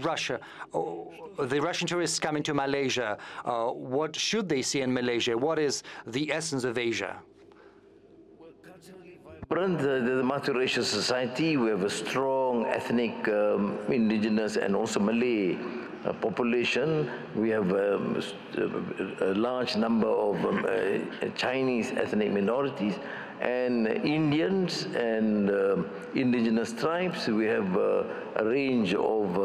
Russia? The Russian tourists coming to Malaysia, what should they see in Malaysia? What is the essence of Asia? The multiracial society, we have a strong ethnic, indigenous, and also Malay population. We have a large number of Chinese ethnic minorities and Indians and indigenous tribes. We have a range of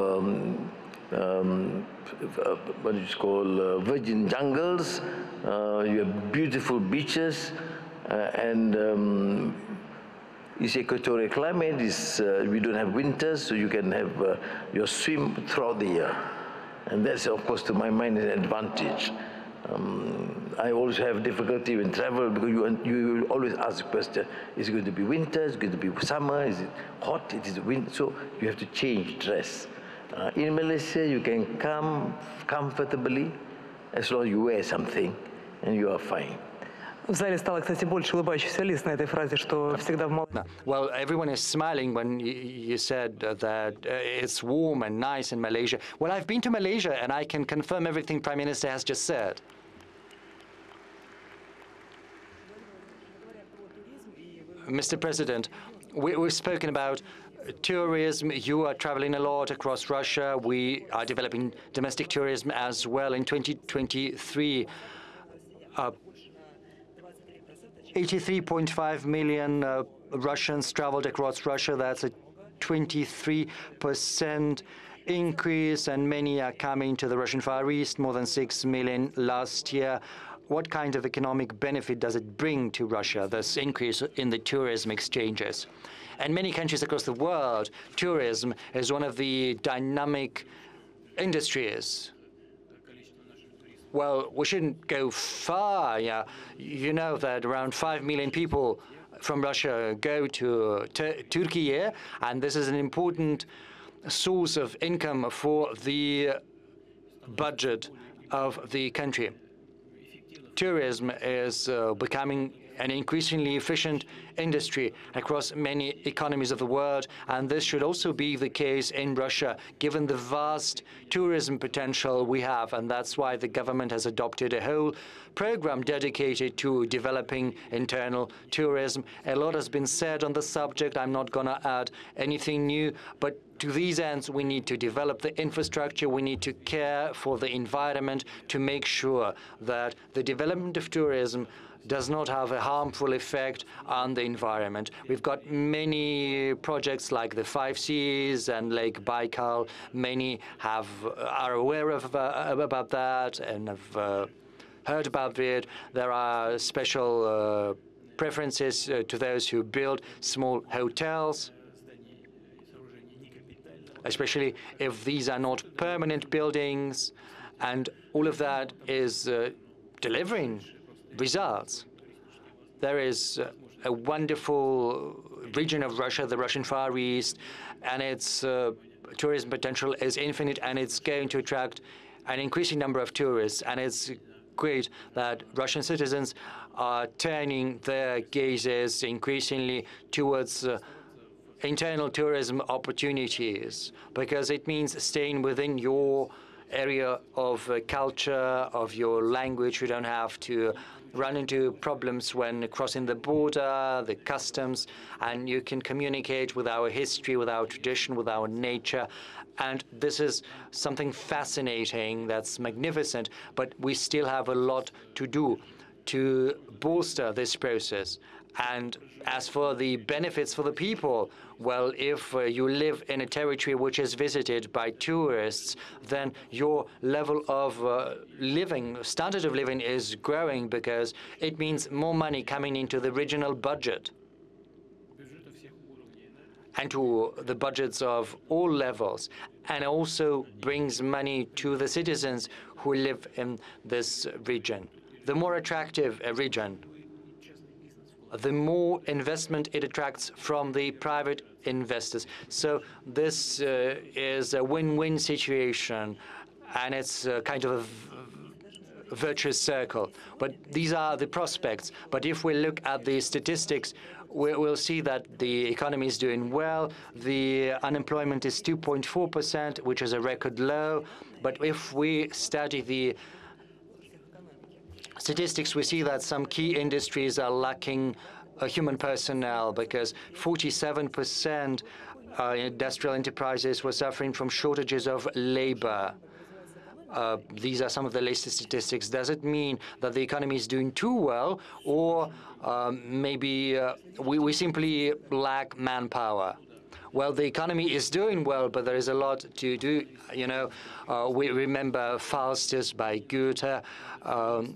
what is called virgin jungles. You have beautiful beaches and it's equatorial climate. We don't have winters, so you can have your swim throughout the year. And that's, of course, to my mind, an advantage. I always have difficulty when travel because you always ask the question, is it going to be winter, is it going to be summer, is it hot, it is winter, so you have to change dress. In Malaysia, you can come comfortably as long as you wear something and you are fine. В зале стало, кстати, больше улыбающихся лиц на этой фразе, что всегда в молодости. Well, everyone is smiling when you said that it's warm and nice in Malaysia. Well, I've been to Malaysia and I can confirm everything Prime Minister has just said. Mr. President, we've spoken about tourism. You are traveling a lot across Russia. We are developing domestic tourism as well. In 2023, 83.5 million Russians traveled across Russia. That's a 23% increase, and many are coming to the Russian Far East, more than 6 million last year. What kind of economic benefit does it bring to Russia, this increase in the tourism exchanges? And many countries across the world, tourism is one of the dynamic industries. Well, we shouldn't go far. Yeah, you know that around 5 million people from Russia go to Turkey, and this is an important source of income for the budget of the country. Tourism is becoming an increasingly efficient industry across many economies of the world, and this should also be the case in Russia, given the vast tourism potential we have, and that's why the government has adopted a whole program dedicated to developing internal tourism. A lot has been said on the subject. I'm not going to add anything new, but to these ends, we need to develop the infrastructure, we need to care for the environment to make sure that the development of tourism does not have a harmful effect on the environment. We've got many projects like the 5 Seas and Lake Baikal. Many are aware of about that and have heard about it. There are special preferences to those who build small hotels, especially if these are not permanent buildings, and all of that is delivering results. There is a wonderful region of Russia, the Russian Far East, and its tourism potential is infinite, and it's going to attract an increasing number of tourists. And it's great that Russian citizens are turning their gazes increasingly towards internal tourism opportunities, because it means staying within your area of culture, of your language. You don't have to run into problems when crossing the border, the customs, and you can communicate with our history, with our tradition, with our nature. And this is something fascinating, that's magnificent, but we still have a lot to do to bolster this process. And as for the benefits for the people, well, if you live in a territory which is visited by tourists, then your level of living, standard of living is growing because it means more money coming into the regional budget and to the budgets of all levels, and also brings money to the citizens who live in this region. The more attractive a region, the more investment it attracts from the private investors. So this is a win-win situation, and it's kind of a virtuous circle. But these are the prospects. But if we look at the statistics, we'll see that the economy is doing well. The unemployment is 2.4%, which is a record low. But if we study the statistics, we see that some key industries are lacking human personnel because 47% industrial enterprises were suffering from shortages of labor. These are some of the latest statistics. Does it mean that the economy is doing too well, or maybe we simply lack manpower? Well, the economy is doing well, but there is a lot to do. You know, we remember Faustus by Goethe. Oh,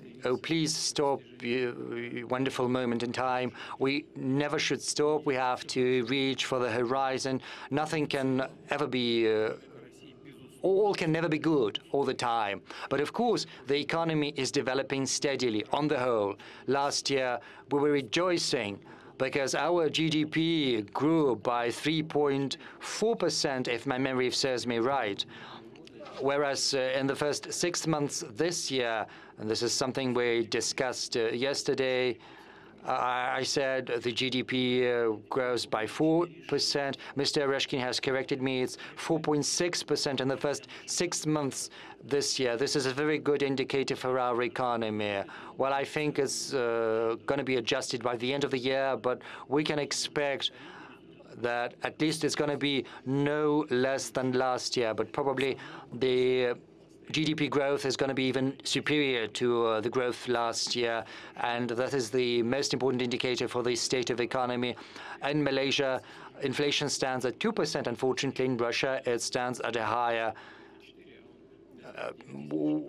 please stop, you wonderful moment in time. We never should stop. We have to reach for the horizon. Nothing can ever be all can never be good all the time. But of course, the economy is developing steadily on the whole. Last year, we were rejoicing because our GDP grew by 3.4%, if my memory serves me right. Whereas in the first 6 months this year, and this is something we discussed yesterday, I said the GDP grows by 4%. Mr. Oreshkin has corrected me. It's 4.6% in the first 6 months this year. This is a very good indicator for our economy. Well, I think it's going to be adjusted by the end of the year, but we can expect that at least it's going to be no less than last year, but probably the GDP growth is going to be even superior to the growth last year, and that is the most important indicator for the state of economy. In Malaysia, inflation stands at 2%. Unfortunately, in Russia, it stands at a higher.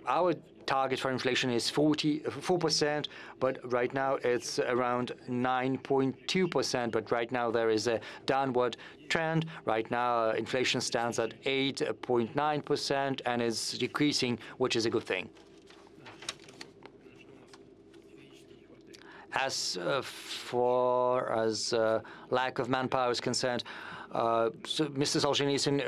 Our target for inflation is 4%, but right now it's around 9.2%. But right now there is a downward trend. Right now inflation stands at 8.9% and is decreasing, which is a good thing. As far as lack of manpower is concerned, so Mr. Solzhenitsyn,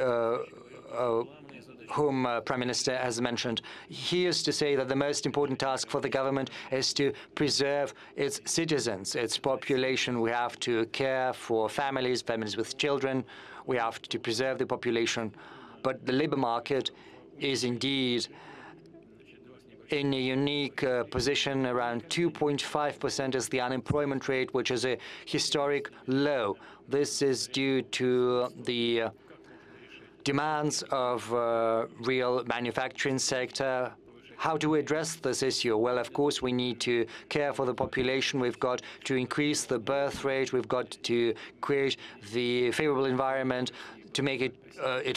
whom Prime Minister has mentioned, he used to say that the most important task for the government is to preserve its citizens, its population. We have to care for families with children. We have to preserve the population. But the labor market is indeed in a unique position. Around 2.5% is the unemployment rate, which is a historic low. This is due to the demands of real manufacturing sector. How do we address this issue? Well, of course, we need to care for the population. We've got to increase the birth rate. We've got to create the favorable environment to make it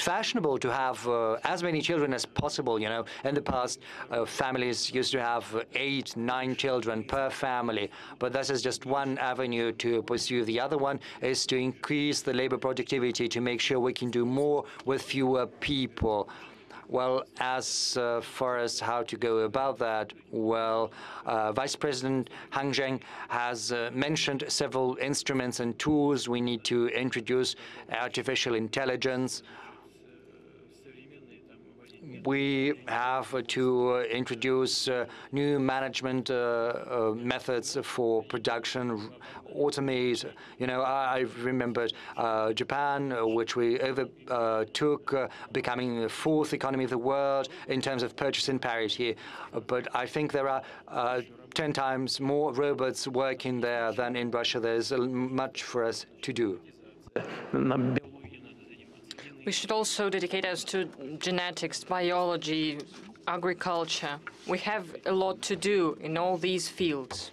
fashionable to have as many children as possible. You know, in the past, families used to have 8, 9 children per family, but this is just one avenue to pursue. The other one is to increase the labor productivity to make sure we can do more with fewer people. Well, as far as how to go about that, well, Vice President Hang Zheng has mentioned several instruments and tools. We need to introduce artificial intelligence. We have to introduce new management methods for production, automate. You know, I remembered Japan, which we overtook, becoming the 4th economy of the world in terms of purchasing parity. But I think there are 10 times more robots working there than in Russia. There's much for us to do. We should also dedicate us to genetics, biology, agriculture. We have a lot to do in all these fields.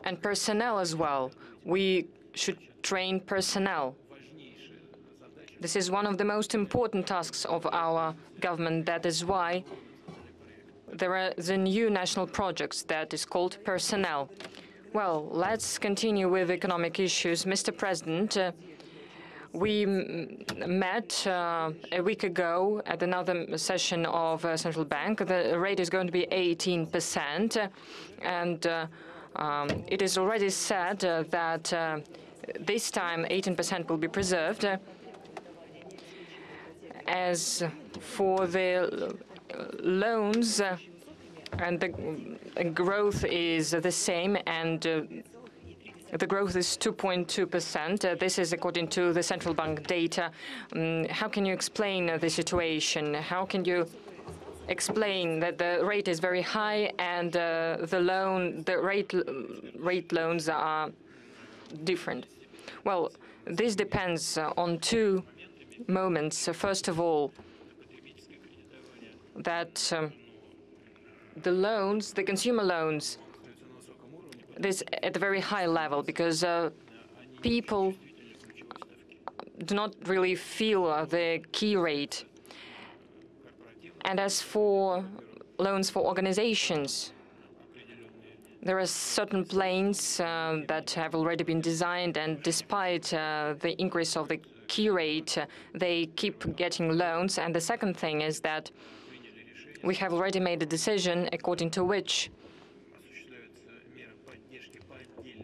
And personnel as well. We should train personnel. This is one of the most important tasks of our government. That is why there are the new national projects that is called personnel. Well, let's continue with economic issues. Mr. President, we met a week ago at another session of Central Bank. The rate is going to be 18%, and it is already said that this time 18% will be preserved. As for the loans, and the growth is the same, and the growth is 2.2%. This is according to the central bank data. How can you explain the situation? How can you explain that the rate is very high and the rate loans are different? Well, this depends on two moments. First of all, that the loans, the consumer loans, this at a very high level because people do not really feel the key rate. And as for loans for organizations, there are certain planes that have already been designed, and despite the increase of the key rate, they keep getting loans. And the second thing is that we have already made a decision according to which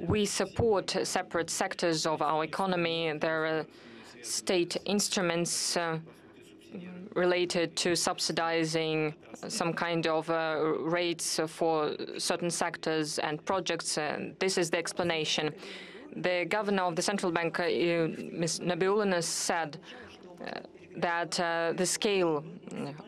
we support separate sectors of our economy. There are state instruments related to subsidizing some kind of rates for certain sectors and projects. This is the explanation. The governor of the central bank, Ms. Nabiullina, said that the scale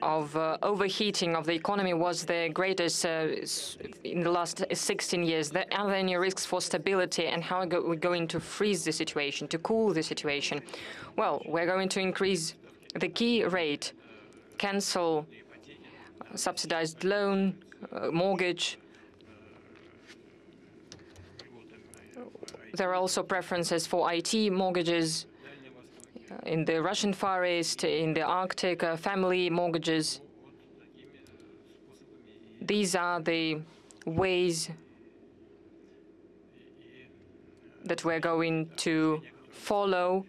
of overheating of the economy was the greatest in the last 16 years. Are there any risks for stability, and how are we going to freeze the situation, to cool the situation? Well, we're going to increase the key rate, cancel subsidized loan, mortgage. There are also preferences for IT mortgages in the Russian Far East, in the Arctic, family mortgages. These are the ways that we're going to follow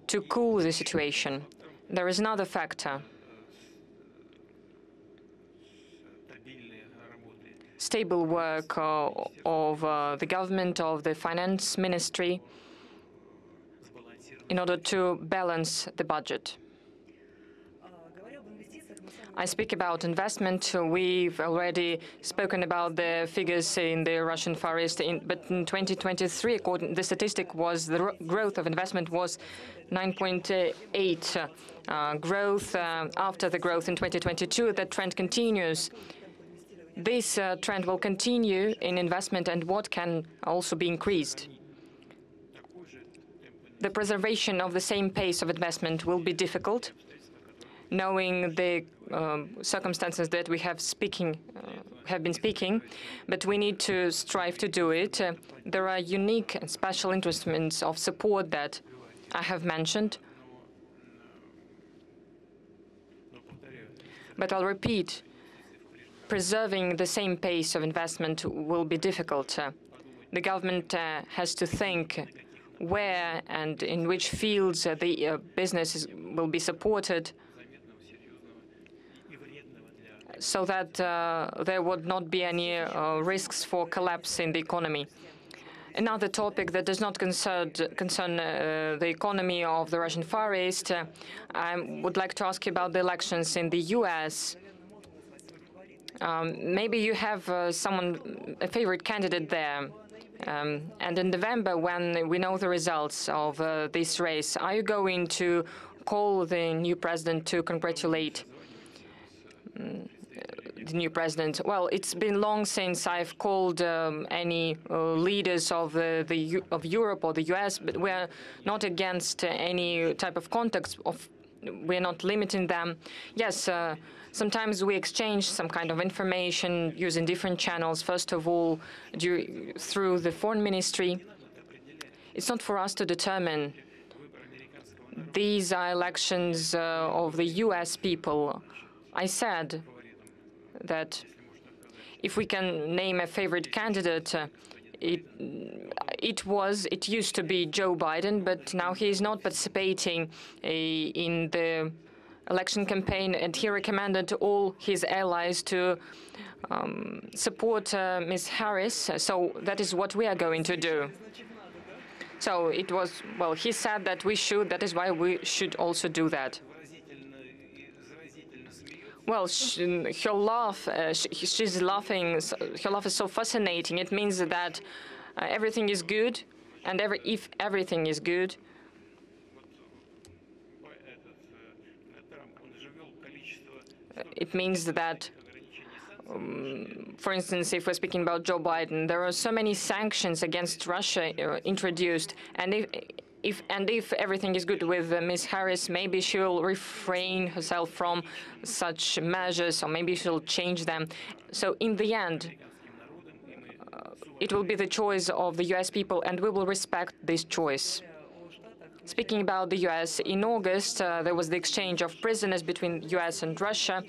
to cool the situation. There is another factor. Stable work of the government, of the finance ministry, in order to balance the budget. I speak about investment. We've already spoken about the figures in the Russian Far East, but in 2023, according the statistic was the growth of investment was 9.8 growth. After the growth in 2022, that trend continues. This trend will continue in investment, and what can also be increased. The preservation of the same pace of investment will be difficult, knowing the circumstances that we have been speaking, but we need to strive to do it. There are unique and special instruments of support that I have mentioned. But I'll repeat, preserving the same pace of investment will be difficult. The government has to think where and in which fields the business will be supported, so that there would not be any risks for collapse in the economy. Another topic that does not concern the economy of the Russian Far East, I would like to ask you about the elections in the U.S. Maybe you have a favorite candidate there. And in November, when we know the results of this race, are you going to call the new president to congratulate? the new president? Well, it's been long since I've called any leaders of Europe or the US, but we're not against any type of contacts. We're not limiting them. Yes, sometimes we exchange some kind of information using different channels. First of all, through the foreign ministry. It's not for us to determine. These are elections of the US people. I said that if we can name a favorite candidate, it used to be Joe Biden, but now he is not participating in the election campaign, and he recommended all his allies to support Ms. Harris. So that is what we are going to do. So it was, well, he said that we should, that is why we should also do that. Well, her laugh, she's laughing, her laugh is so fascinating. It means that everything is good, and if everything is good, it means that, for instance, if we're speaking about Joe Biden, there are so many sanctions against Russia introduced, and if everything is good with Ms. Harris, maybe she'll refrain herself from such measures, or maybe she'll change them. So in the end, it will be the choice of the US people, and we will respect this choice. Speaking about the US, in August, there was the exchange of prisoners between US and Russia.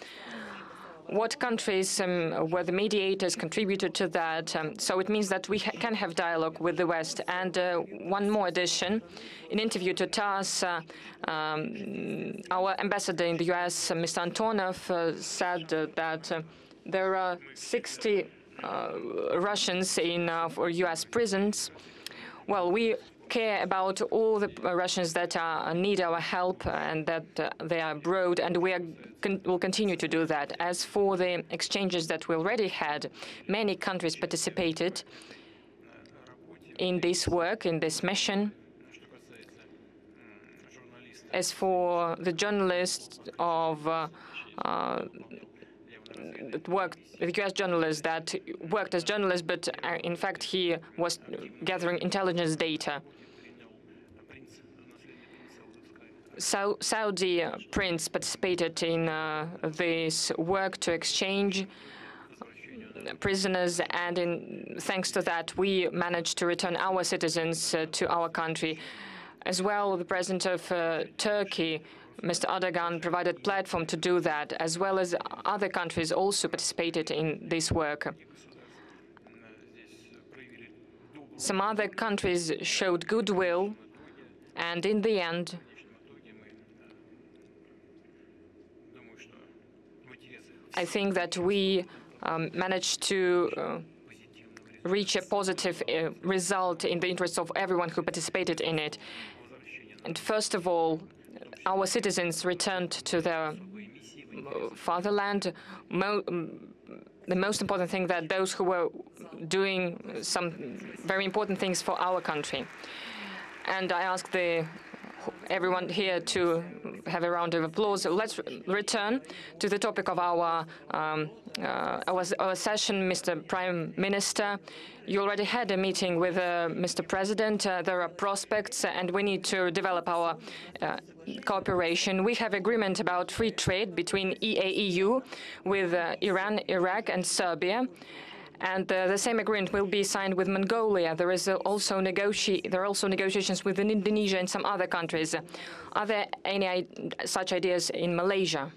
What countries were the mediators contributed to that? So it means that we can have dialogue with the West. And one more addition, in an interview to TASS, our ambassador in the US, Mr. Antonov, said that there are 60 Russians in US prisons. Well, we care about all the Russians that need our help and that they are abroad, and we will continue to do that. As for the exchanges that we already had, many countries participated in this work, in this mission. As for the journalists the US journalist that worked as journalist, but in fact he was gathering intelligence data. Saudi prince participated in this work to exchange prisoners, and thanks to that, we managed to return our citizens to our country. As well, the president of Turkey, Mr. Erdogan, provided a platform to do that, as well as other countries also participated in this work. Some other countries showed goodwill, and in the end, I think that we managed to reach a positive result in the interests of everyone who participated in it. And first of all, our citizens returned to their fatherland. The most important thing that those who were doing some very important things for our country. And I ask everyone here to have a round of applause. Let's return to the topic of our session, Mr. Prime Minister. You already had a meeting with Mr. President. There are prospects, and we need to develop our cooperation. We have agreement about free trade between EAEU with Iran, Iraq, and Serbia. And the same agreement will be signed with Mongolia. There are also negotiations with Indonesia and some other countries. Are there any such ideas in Malaysia?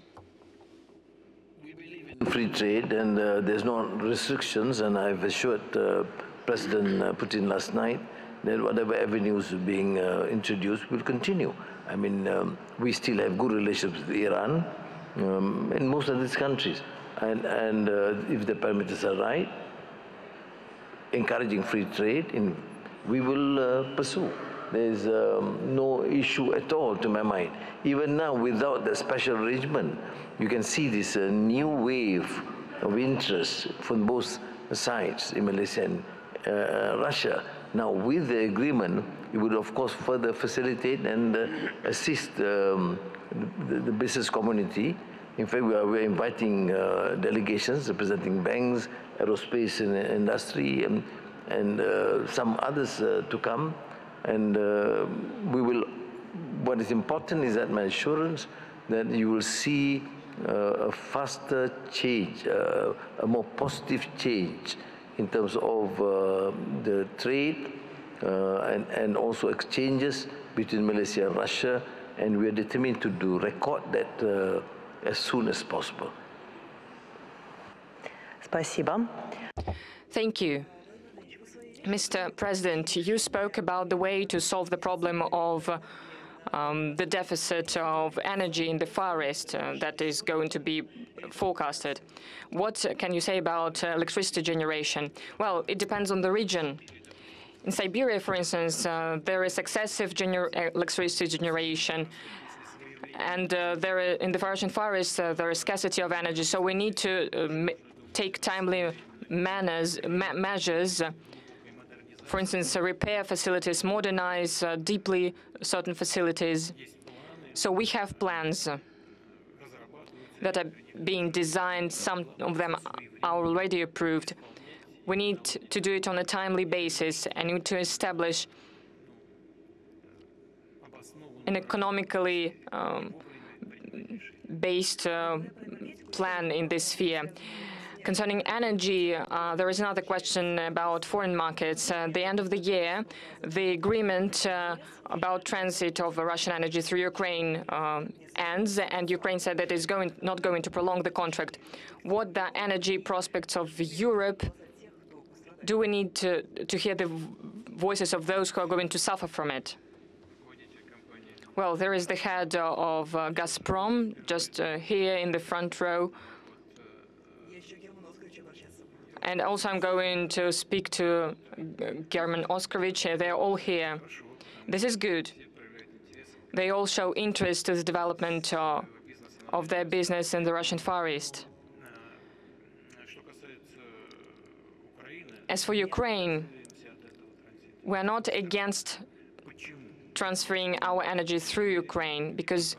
We believe in free trade, and there's no restrictions. And I've assured President Putin last night that whatever avenues are being introduced will continue. I mean, we still have good relations with Iran and most of these countries. And if the parameters are right, encouraging free trade, we will pursue. There's no issue at all to my mind. Even now, without the special arrangement, you can see this new wave of interest from both sides, in Malaysia and Russia. Now, with the agreement, it would, of course, further facilitate and assist the business community In fact, we're inviting delegations representing banks, aerospace and industry, and some others to come. And we will. What is important is that my assurance that you will see a faster change, a more positive change in terms of the trade and also exchanges between Malaysia and Russia, and we are determined to record that as soon as possible. Спасибо. Thank you. Mr. President, you spoke about the way to solve the problem of the deficit of energy in the Far East that is going to be forecasted. What can you say about electricity generation? Well, it depends on the region. In Siberia, for instance, there is excessive electricity generation, and in the Russian Far East, there is scarcity of energy. So we need to take timely measures. For instance, repair facilities, modernize deeply certain facilities. So we have plans that are being designed. Some of them are already approved. We need to do it on a timely basis and need to establish an economically based plan in this sphere. Concerning energy, there is another question about foreign markets. At the end of the year, the agreement about transit of Russian energy through Ukraine ends, and Ukraine said that it's not going to prolong the contract. What the energy prospects of Europe? Do we need to hear the voices of those who are going to suffer from it? Well, there is the head of Gazprom, just here in the front row. And also I'm going to speak to German Oskovich. They're all here. This is good. They all show interest in the development of their business in the Russian Far East. As for Ukraine, we're not against transferring our energy through Ukraine because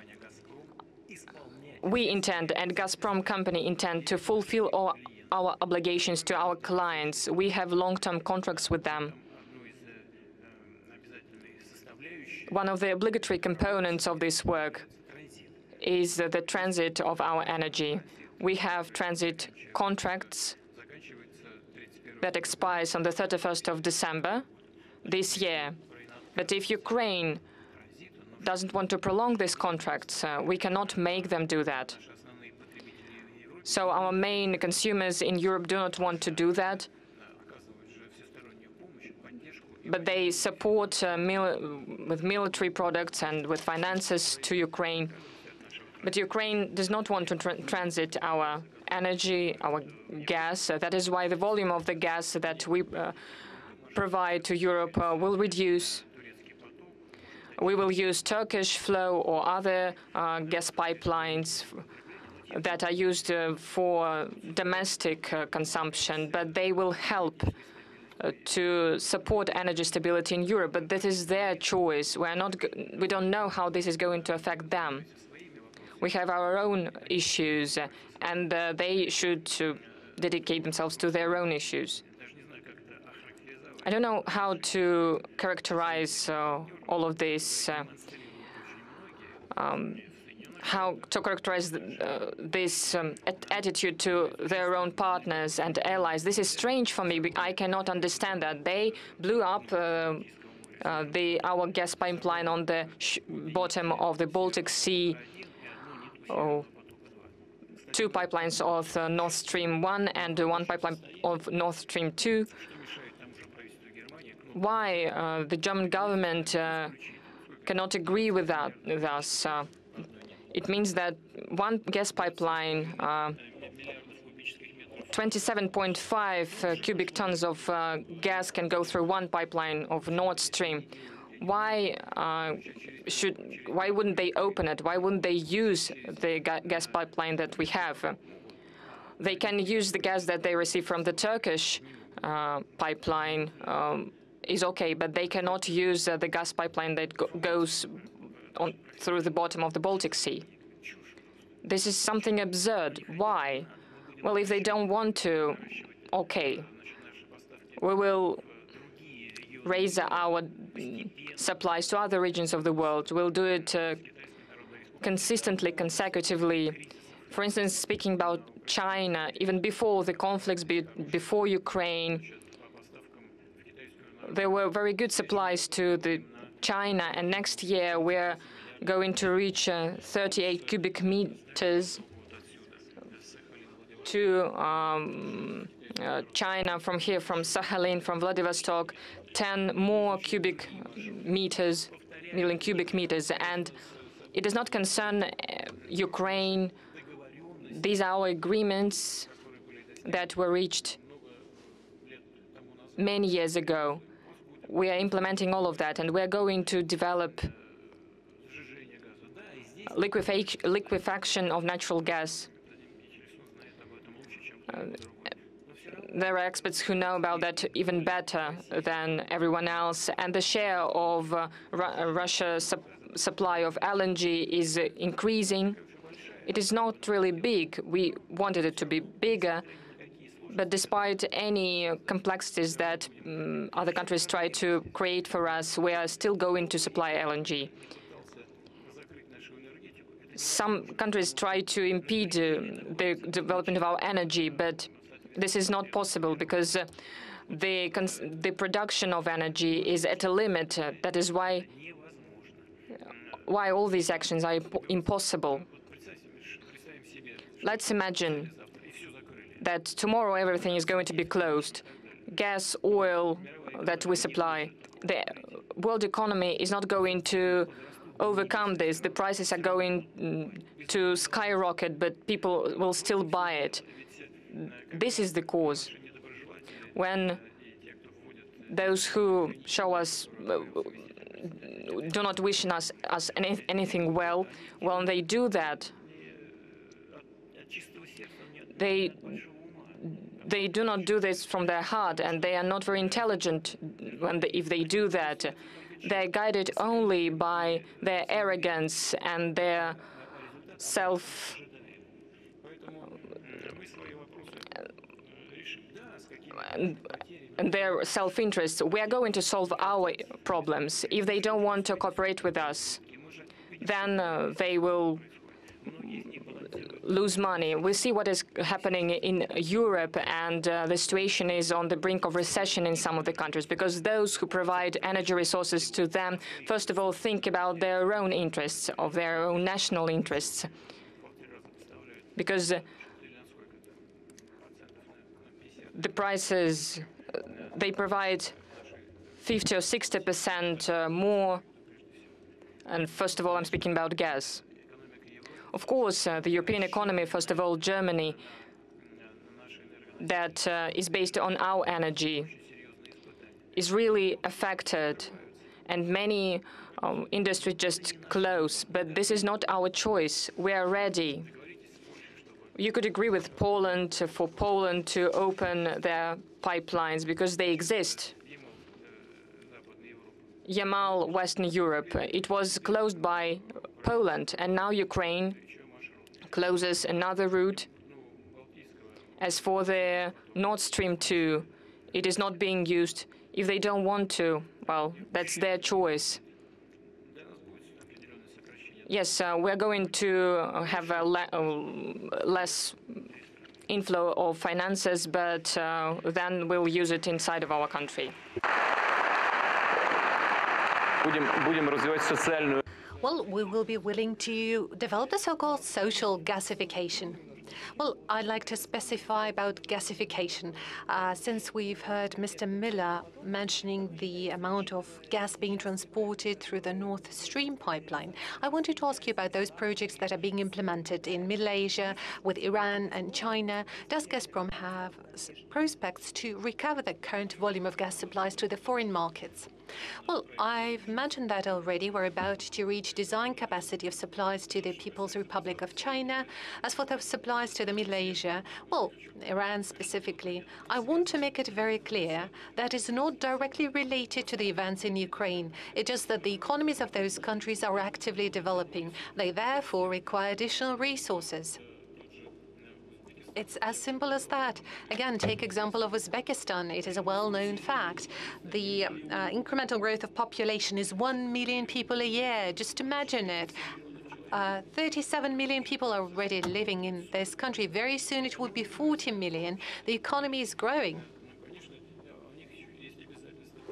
we intend, and Gazprom company intend, to fulfill all our obligations to our clients. We have long-term contracts with them. One of the obligatory components of this work is the transit of our energy. We have transit contracts that expires on the 31st of December this year. But if Ukraine doesn't want to prolong these contracts, we cannot make them do that. So our main consumers in Europe do not want to do that, but they support with military products and with finances to Ukraine. But Ukraine does not want to transit our energy, our gas. That is why the volume of the gas that we provide to Europe will reduce. We will use Turkish flow or other gas pipelines that are used for domestic consumption, but they will help to support energy stability in Europe. But that is their choice. We don't know how this is going to affect them. We have our own issues, and they should dedicate themselves to their own issues. I don't know how to characterize all of this. How to characterize this attitude to their own partners and allies. This is strange for me. I cannot understand that. They blew up our gas pipeline on the bottom of the Baltic Sea. Two pipelines of Nord Stream 1 and one pipeline of Nord Stream 2. Why the German government cannot agree with us? It means that one gas pipeline, 27.5 cubic tons of gas can go through one pipeline of Nord Stream. Why wouldn't they open it? Why wouldn't they use the gas pipeline that we have? They can use the gas that they receive from the Turkish pipeline. Is okay, but they cannot use the gas pipeline that goes through the bottom of the Baltic Sea. This is something absurd. Why? Well, if they don't want to, okay, we will raise our supplies to other regions of the world. We'll do it consistently, consecutively. For instance, speaking about China, even before the conflicts, before Ukraine, there were very good supplies to China, and next year we're going to reach 38 cubic meters to China from here, from Sakhalin, from Vladivostok, 10 more million cubic meters, and it does not concern Ukraine. These are our agreements that were reached many years ago. We are implementing all of that, and we're going to develop liquefaction of natural gas. There are experts who know about that even better than everyone else, and the share of Russia's supply of LNG is increasing. It is not really big. We wanted it to be bigger, but despite any complexities that other countries try to create for us, we are still going to supply LNG. Some countries try to impede the development of our energy, but this is not possible because the production of energy is at a limit. That is why all these actions are impossible. Let's imagine that tomorrow everything is going to be closed. Gas, oil that we supply. The world economy is not going to overcome this. The prices are going to skyrocket, but people will still buy it. This is the cause. When those who show us do not wish us anything well, when they do that, they do not do this from their heart, and they are not very intelligent if they do that. They're guided only by their arrogance and their self-interest. We are going to solve our problems. If they don't want to cooperate with us, then they will lose money. We see what is happening in Europe, and the situation is on the brink of recession in some of the countries, because those who provide energy resources to them, first of all, think about their own interests, of their own national interests. Because the prices, they provide 50 or 60% more, and first of all, I'm speaking about gas. Of course, the European economy, first of all, Germany, that is based on our energy, is really affected, and many industries just close. But this is not our choice. We are ready. You could agree with Poland, for Poland to open their pipelines because they exist. Yamal, Western Europe, it was closed by Poland, and now Ukraine closes another route. As for the Nord Stream 2, it is not being used. If they don't want to, well, that's their choice. Yes, we're going to have a less inflow of finances, but then we'll use it inside of our country. Well, we will be willing to develop the so-called social gasification. Well, I'd like to specify about gasification, since we've heard Mr. Miller mentioning the amount of gas being transported through the North Stream pipeline. I wanted to ask you about those projects that are being implemented in Middle Asia with Iran and China. Does Gazprom have prospects to recover the current volume of gas supplies to the foreign markets? Well, I've mentioned that already. We're about to reach design capacity of supplies to the People's Republic of China. As for the supplies to the Middle Asia, well, Iran specifically, I want to make it very clear that is not directly related to the events in Ukraine. It's just that the economies of those countries are actively developing. They therefore require additional resources. It's as simple as that. Again, take example of Uzbekistan. It is a well-known fact. The incremental growth of population is 1 million people a year. Just imagine it. 37 million people are already living in this country. Very soon it will be 40 million. The economy is growing.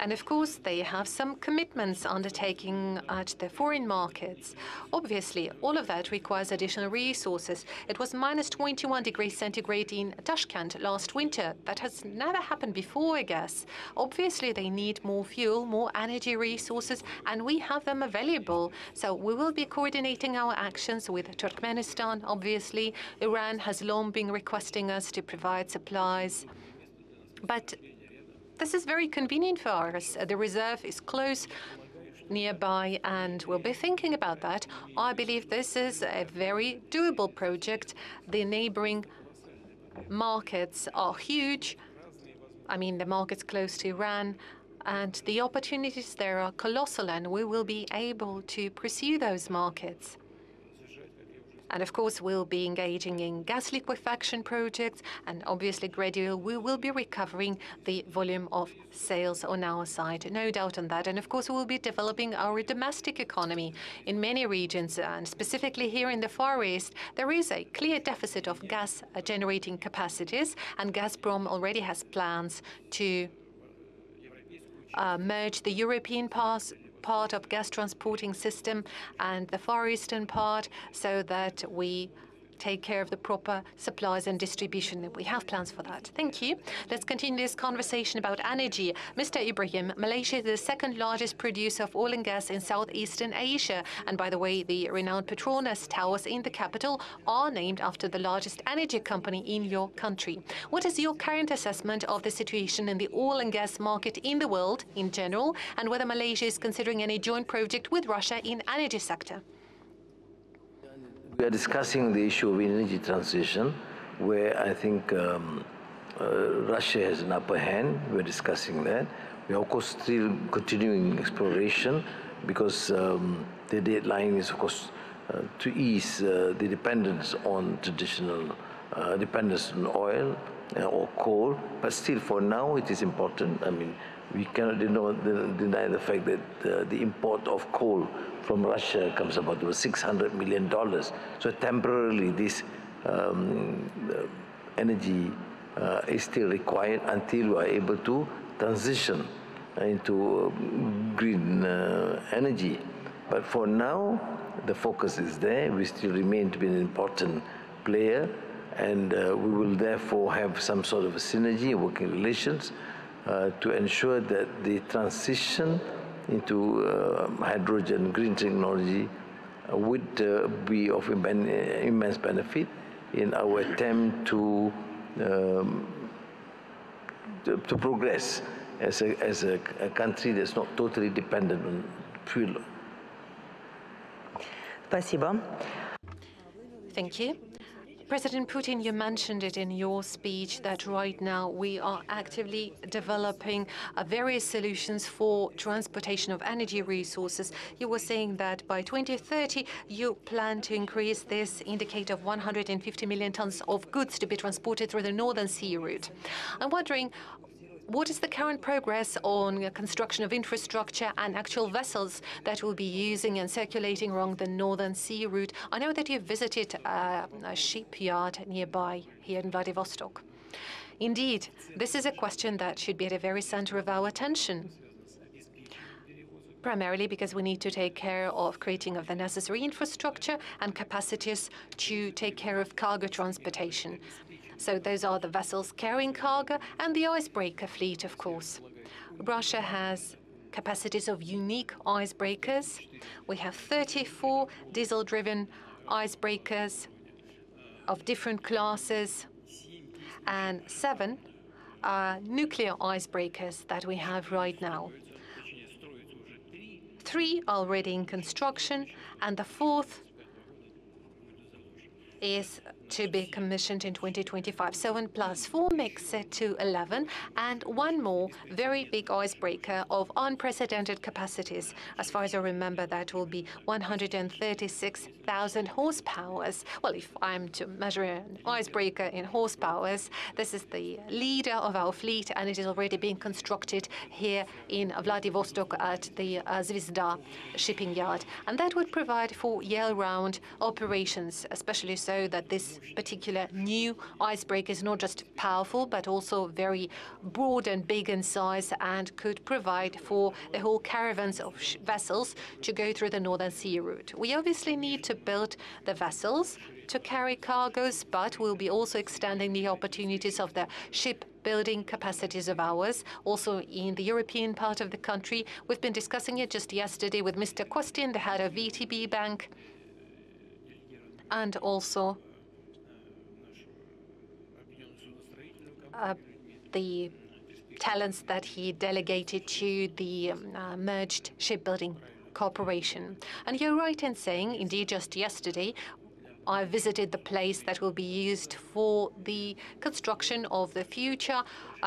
And of course, they have some commitments undertaking at the foreign markets. Obviously, all of that requires additional resources. It was minus 21 degrees centigrade in Tashkent last winter. That has never happened before, I guess. Obviously, they need more fuel, more energy resources, and we have them available. So we will be coordinating our actions with Turkmenistan, obviously. Iran has long been requesting us to provide supplies. But this is very convenient for us. The reserve is close nearby, and we'll be thinking about that. I believe this is a very doable project. The neighboring markets are huge. I mean, the markets close to Iran, and the opportunities there are colossal, and we will be able to pursue those markets. And of course, we'll be engaging in gas liquefaction projects, and obviously gradually we will be recovering the volume of sales on our side, no doubt on that. And of course, we will be developing our domestic economy in many regions, and specifically here in the Far East, there is a clear deficit of gas generating capacities, and Gazprom already has plans to merge the European part of gas transporting system and the Far Eastern part, so that we take care of the proper supplies and distribution. We have plans for that. Thank you. Let's continue this conversation about energy. Mr. Ibrahim, Malaysia is the second largest producer of oil and gas in Southeastern Asia. And by the way, the renowned Petronas towers in the capital are named after the largest energy company in your country. What is your current assessment of the situation in the oil and gas market in the world in general, and whether Malaysia is considering any joint project with Russia in energy sector? We are discussing the issue of energy transition, where I think Russia has an upper hand. We're discussing that. We are, of course, still continuing exploration, because the deadline is, of course, to ease the dependence on traditional dependence on oil or coal. But still, for now, it is important. I mean, we cannot deny the fact that the import of coal from Russia comes about $600 million. So temporarily, this energy is still required until we are able to transition into green energy. But for now, the focus is there. We still remain to be an important player, and we will therefore have some sort of a synergy, working relations, to ensure that the transition into hydrogen, green technology would be of immense benefit in our attempt to progress as a country that's not totally dependent on fuel. Спасибо. Thank you. President Putin, you mentioned it in your speech that right now we are actively developing various solutions for transportation of energy resources. You were saying that by 2030 you plan to increase this indicator of 150 million tons of goods to be transported through the Northern Sea route. I'm wondering, what is the current progress on construction of infrastructure and actual vessels that will be using and circulating along the Northern Sea route? I know that you visited a shipyard nearby here in Vladivostok. Indeed, this is a question that should be at the very center of our attention, primarily because we need to take care of creating of the necessary infrastructure and capacities to take care of cargo transportation. So those are the vessels carrying cargo and the icebreaker fleet, of course. Russia has capacities of unique icebreakers. We have 34 diesel-driven icebreakers of different classes and 7 nuclear icebreakers that we have right now. 3 already in construction, and the 4th is to be commissioned in 2025. 7 plus 4 makes it to 11, and one more very big icebreaker of unprecedented capacities. As far as I remember, that will be 136,000 horsepowers. Well, if I'm to measure an icebreaker in horsepowers, this is the leader of our fleet, and it is already being constructed here in Vladivostok at the Zvezda shipping yard. And that would provide for year-round operations, especially so that this particular new icebreaker is not just powerful, but also very broad and big in size, and could provide for the whole caravans of vessels to go through the Northern Sea route. We obviously need to build the vessels to carry cargoes, but we'll be also extending the opportunities of the shipbuilding capacities of ours, also in the European part of the country. We've been discussing it just yesterday with Mr. Kostin, the head of VTB Bank, and also the talents that he delegated to the merged shipbuilding corporation. And you're right in saying, indeed, just yesterday, I visited the place that will be used for the construction of the future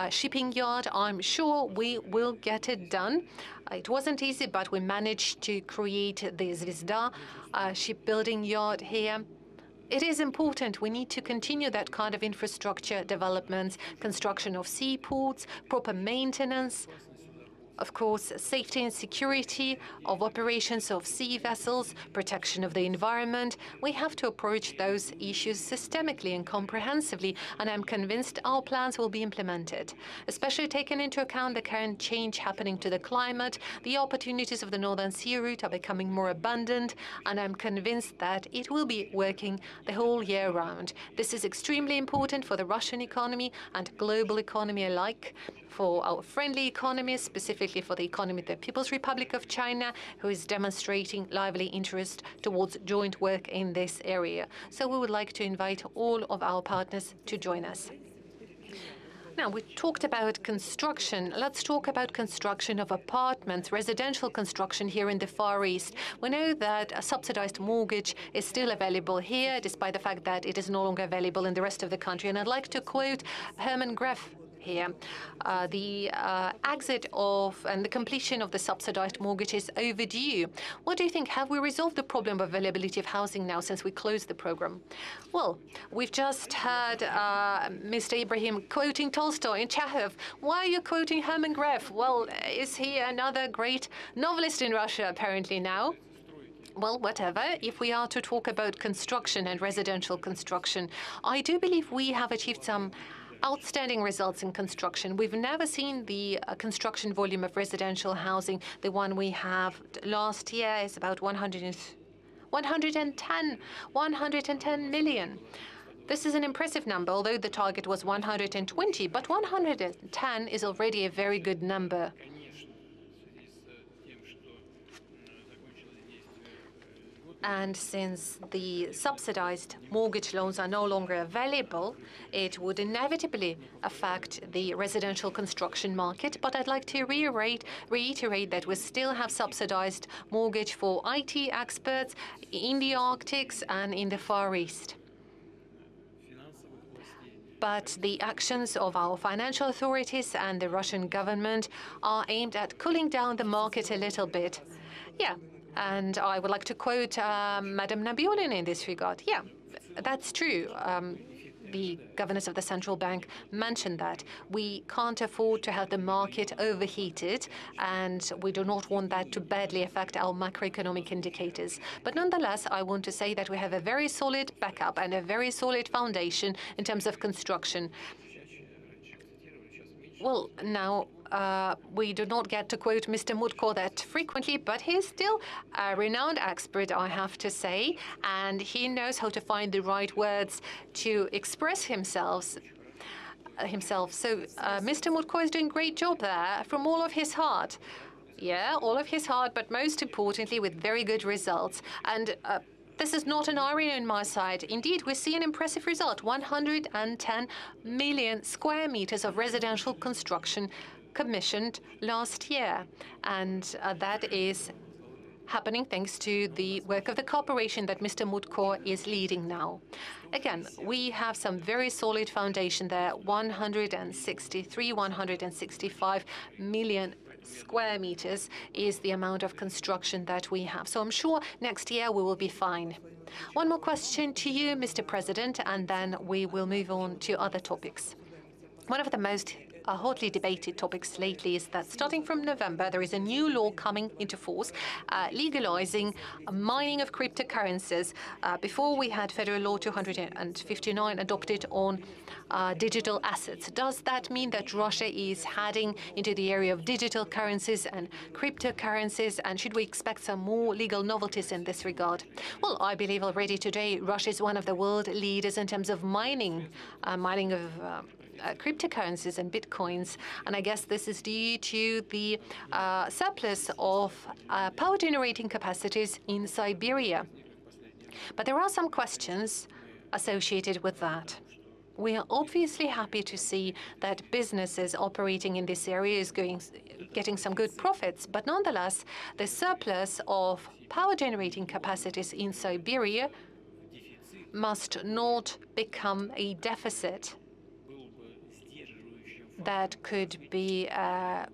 shipping yard. I'm sure we will get it done. It wasn't easy, but we managed to create the Zvezda shipbuilding yard here. It is important. We need to continue that kind of infrastructure developments, construction of seaports, proper maintenance, of course, safety and security of operations of sea vessels, protection of the environment. We have to approach those issues systemically and comprehensively, and I'm convinced our plans will be implemented, especially taking into account the current change happening to the climate. The opportunities of the Northern Sea route are becoming more abundant, and I'm convinced that it will be working the whole year round. This is extremely important for the Russian economy and global economy alike, for our friendly economies, specifically for the economy of the People's Republic of China, who is demonstrating lively interest towards joint work in this area. So we would like to invite all of our partners to join us. Now, we talked about construction. Let's talk about construction of apartments, residential construction here in the Far East. We know that a subsidized mortgage is still available here, despite the fact that it is no longer available in the rest of the country. And I'd like to quote Herman Greff here. The exit of and the completion of the subsidized mortgage is overdue. What do you think? Have we resolved the problem of availability of housing now since we closed the program? Well, we've just heard Mr. Ibrahim quoting Tolstoy and Chekhov. Why are you quoting Herman Greff? Well, is he another great novelist in Russia apparently now? Well, whatever. If we are to talk about construction and residential construction, I do believe we have achieved some outstanding results in construction. We've never seen the construction volume of residential housing. The one we have last year is about 110 million. This is an impressive number, although the target was 120, but 110 is already a very good number. And since the subsidized mortgage loans are no longer available, it would inevitably affect the residential construction market. But I'd like to reiterate that we still have subsidized mortgage for IT experts in the Arctic and in the Far East. But the actions of our financial authorities and the Russian government are aimed at cooling down the market a little bit. Yeah. And I would like to quote Madam Nabiullina in this regard. Yeah, that's true. The governors of the central bank mentioned that we can't afford to have the market overheated, and we do not want that to badly affect our macroeconomic indicators. But nonetheless, I want to say that we have a very solid backup and a very solid foundation in terms of construction. Well, now, we do not get to quote Mr. Mutko that frequently, but he's still a renowned expert, I have to say, and he knows how to find the right words to express himself. So Mr. Mutko is doing a great job there from all of his heart. Yeah, all of his heart, but most importantly, with very good results. And this is not an irony on my side. Indeed, we see an impressive result, 110 million square meters of residential construction commissioned last year. And that is happening thanks to the work of the cooperation that Mr. Mutko is leading now. Again, we have some very solid foundation there, 165 million square meters is the amount of construction that we have. So I'm sure next year we will be fine. One more question to you, Mr. President, and then we will move on to other topics. One of the most hotly debated topics lately is that starting from November, there is a new law coming into force legalizing mining of cryptocurrencies. Before we had Federal Law 259 adopted on digital assets. Does that mean that Russia is heading into the area of digital currencies and cryptocurrencies? And should we expect some more legal novelties in this regard? Well, I believe already today Russia is one of the world leaders in terms of mining of cryptocurrencies and bitcoins, and I guess this is due to the surplus of power generating capacities in Siberia. But there are some questions associated with that. We are obviously happy to see that businesses operating in this area is getting some good profits, but nonetheless, the surplus of power generating capacities in Siberia must not become a deficit that could be an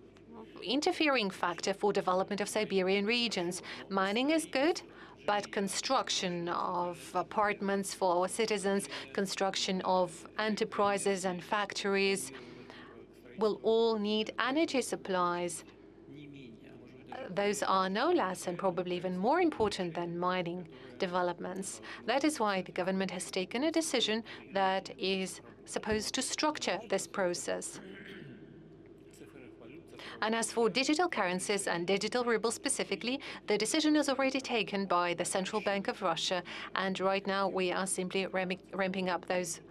interfering factor for development of Siberian regions. Mining is good, but construction of apartments for our citizens, construction of enterprises and factories will all need energy supplies. Those are no less and probably even more important than mining developments. That is why the government has taken a decision that is supposed to structure this process. And as for digital currencies and digital ruble specifically, the decision is already taken by the Central Bank of Russia, and right now we are simply ramping up those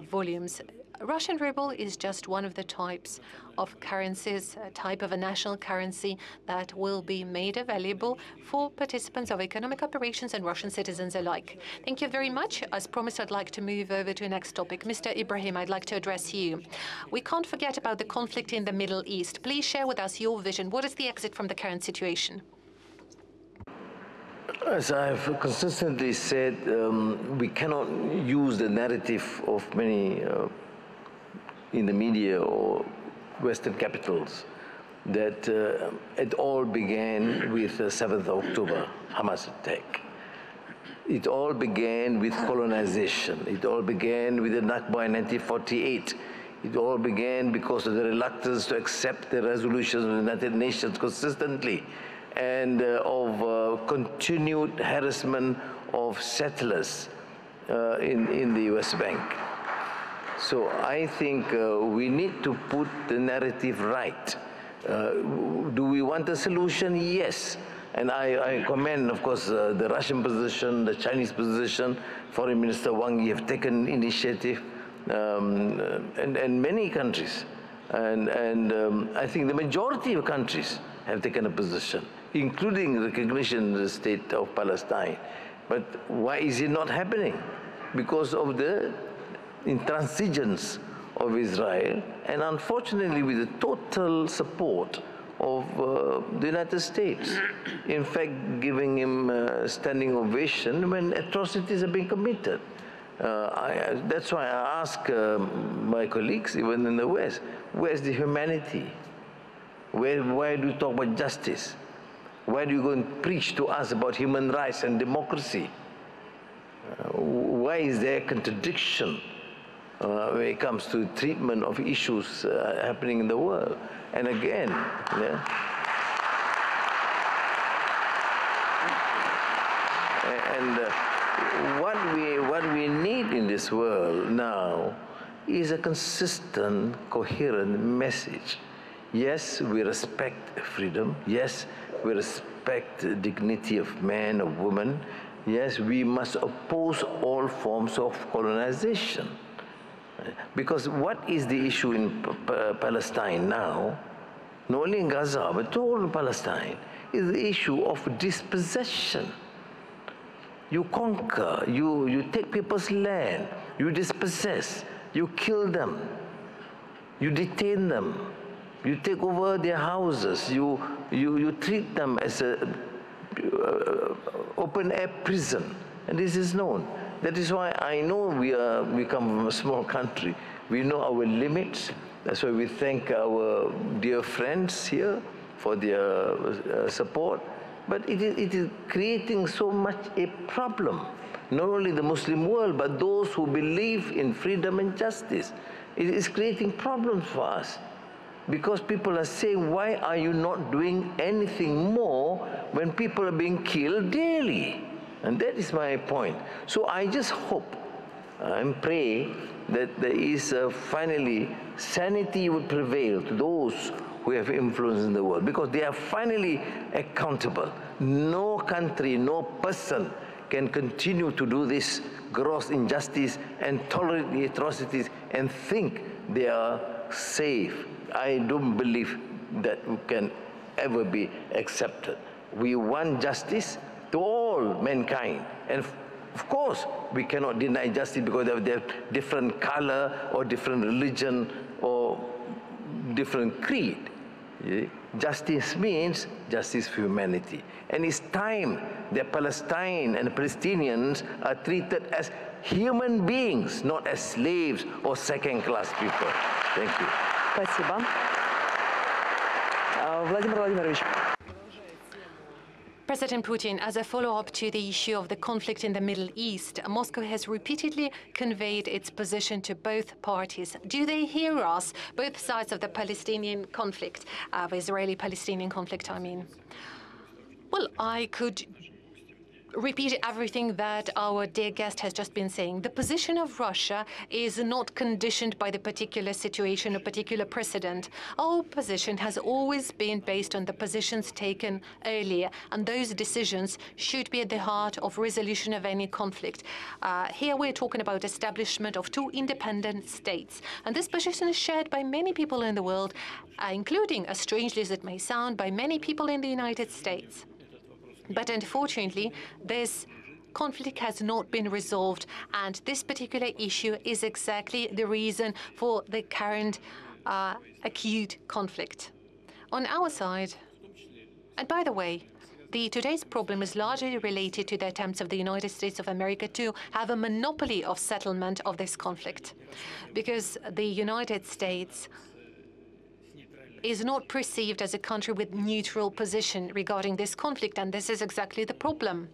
volumes. Russian ruble is just one of the types of currencies, a type of a national currency that will be made available for participants of economic operations and Russian citizens alike. Thank you very much. As promised, I'd like to move over to the next topic. Mr. Ibrahim, I'd like to address you. We can't forget about the conflict in the Middle East. Please share with us your vision. What is the exit from the current situation? As I've consistently said, we cannot use the narrative of many in the media or Western capitals that it all began with the 7th of October Hamas attack. It all began with colonization. It all began with the Nakba in 1948. It all began because of the reluctance to accept the resolutions of the United Nations consistently, and of continued harassment of settlers in the West Bank. So I think we need to put the narrative right. Do we want a solution? Yes. And I commend, of course, the Russian position, the Chinese position. Foreign Minister Wang Yi have taken initiative, and many countries. And I think the majority of countries have taken a position, including recognition of the state of Palestine. But why is it not happening? Because of the intransigence of Israel, and unfortunately with the total support of the United States. In fact, giving him a standing ovation when atrocities are being committed. That's why I ask my colleagues, even in the West, where's the humanity? Why do you talk about justice? Why do you go and preach to us about human rights and democracy? Why is there contradiction when it comes to treatment of issues happening in the world? And again, what we need in this world now is a consistent, coherent message. Yes, we respect freedom. Yes, we respect the dignity of man, of woman. Yes, we must oppose all forms of colonization. Because what is the issue in Palestine now, not only in Gaza, but all in Palestine, is the issue of dispossession. You conquer, you take people's land, you dispossess, you kill them, you detain them, you take over their houses, you treat them as open-air prison, and this is known. That is why I know we come from a small country. We know our limits. That's why we thank our dear friends here for their support. But it is creating so much a problem. Not only the Muslim world, but those who believe in freedom and justice. It is creating problems for us. Because people are saying, why are you not doing anything more when people are being killed daily? And that is my point. So I just hope and pray that there is finally sanity would prevail to those who have influence in the world, because they are finally accountable. No country, no person can continue to do this gross injustice and tolerate the atrocities and think they are safe. I don't believe that can ever be accepted. We want justice to all mankind. And of course, we cannot deny justice because they have different color or different religion or different creed. Justice means justice for humanity. And it's time that Palestine and Palestinians are treated as human beings, not as slaves or second-class people. Thank you. Спасибо. Владимир Владимирович. President Putin, as a follow-up to the issue of the conflict in the Middle East, Moscow has repeatedly conveyed its position to both parties. Do they hear us, both sides of the Palestinian conflict, the Israeli-Palestinian conflict, I mean? Well, I could repeat everything that our dear guest has just been saying. The position of Russia is not conditioned by the particular situation or particular precedent. Our position has always been based on the positions taken earlier, and those decisions should be at the heart of resolution of any conflict. Here we're talking about establishment of two independent states, and this position is shared by many people in the world, including, as strangely as it may sound, by many people in the United States. But unfortunately, this conflict has not been resolved, and this particular issue is exactly the reason for the current acute conflict. On our side, and by the way, today's problem is largely related to the attempts of the United States of America to have a monopoly of settlement of this conflict, because the United States is not perceived as a country with neutral position regarding this conflict, and this is exactly the problem.